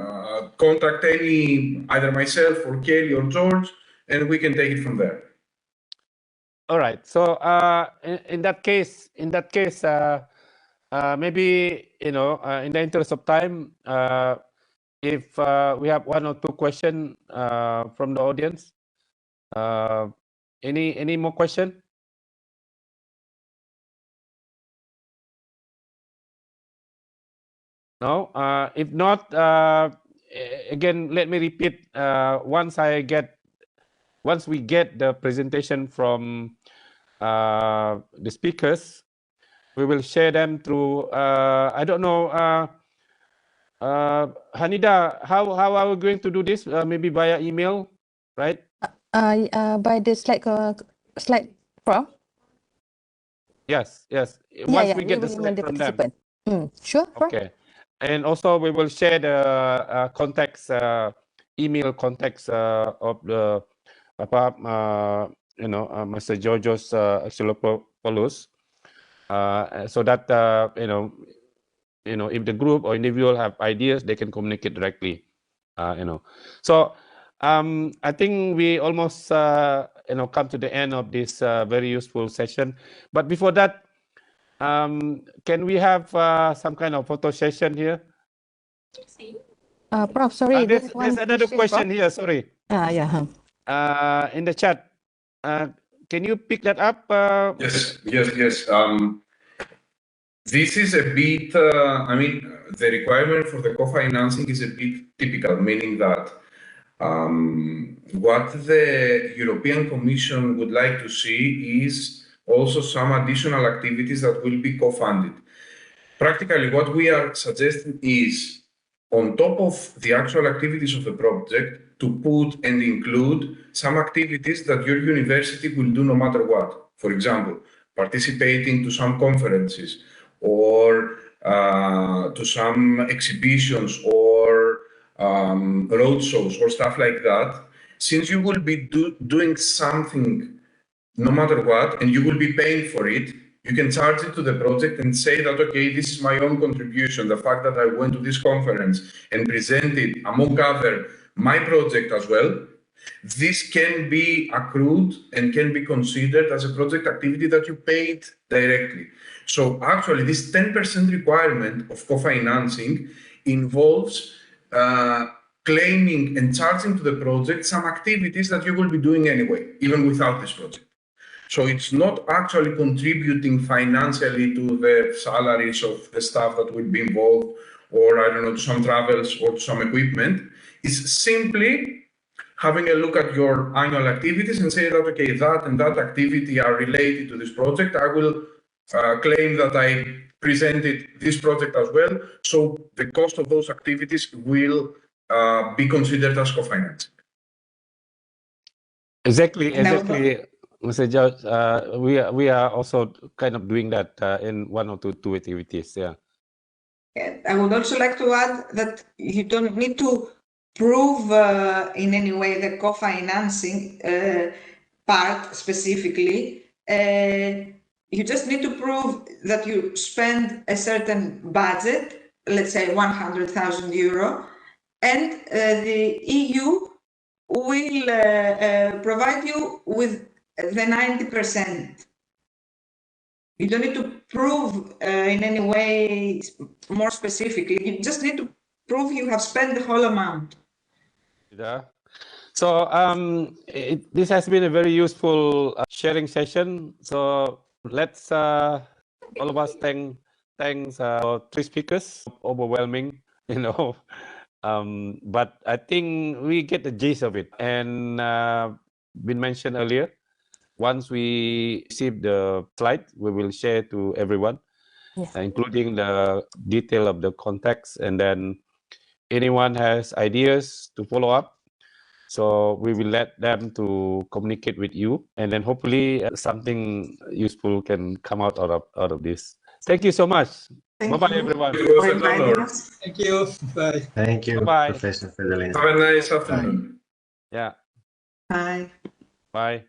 contact either myself or Kelly or George, and we can take it from there. All right. So in that case, maybe in the interest of time, if we have one or two questions from the audience, any more question? No. If not, again, let me repeat. Once we get the presentation from the speakers, we will share them through. I don't know, Hanida, how are we going to do this? Maybe via email, right? By the slide, Prof. Yes. Yeah, Once yeah, we get the will email slide the from them. participant. Sure, Prof. Okay. And also we will share the contacts, email contacts of the Mr. Georgios Axelopoulos, so that if the group or individual have ideas, they can communicate directly. So I think we almost come to the end of this very useful session. But before that, can we have some kind of photo session here? Prof, sorry, There's another question here. Sorry. Yeah. In the chat, can you pick that up? Yes. This is a bit, the requirement for the co-financing is a bit typical, meaning that what the European Commission would like to see is also some additional activities that will be co-funded. Practically, what we are suggesting is, on top of the actual activities of the project, to put and include some activities that your university will do no matter what. For example, participating to some conferences or to some exhibitions or roadshows or stuff like that. Since you will be doing something no matter what, and you will be paying for it, you can charge it to the project and say that, okay, this is my own contribution. The fact that I went to this conference and presented, among other, my project as well, this can be accrued and can be considered as a project activity that you paid directly. So actually, this 10% requirement of co-financing involves claiming and charging to the project some activities that you will be doing anyway, even without this project. So it's not actually contributing financially to the salaries of the staff that will be involved, or I don't know, to some travels or to some equipment. It's simply having a look at your annual activities and say that, okay, that and that activity are related to this project. I will claim that I presented this project as well. So the cost of those activities will be considered as co-financing. Exactly. Mr. George, we are also kind of doing that in one or two activities. Yeah. I would also like to add that you don't need to prove in any way the co-financing part specifically. You just need to prove that you spend a certain budget, let's say 100,000 euro, and the EU will provide you with the 90%. You don't need to prove in any way more specifically. You just need to prove you have spent the whole amount. Yeah. So this has been a very useful sharing session. So let's all of us thanks our three speakers. Overwhelming, but I think we get the gist of it. And been mentioned earlier, once we receive the slide, we will share to everyone, including the detail of the context. And then anyone has ideas to follow up, so we will let them to communicate with you, and then hopefully something useful can come out of this. Thank you so much. Bye-bye, everyone. Thank you. Bye. Thank you, Bye. Professor Fridolin. Have a nice afternoon. Yeah. Bye. Bye.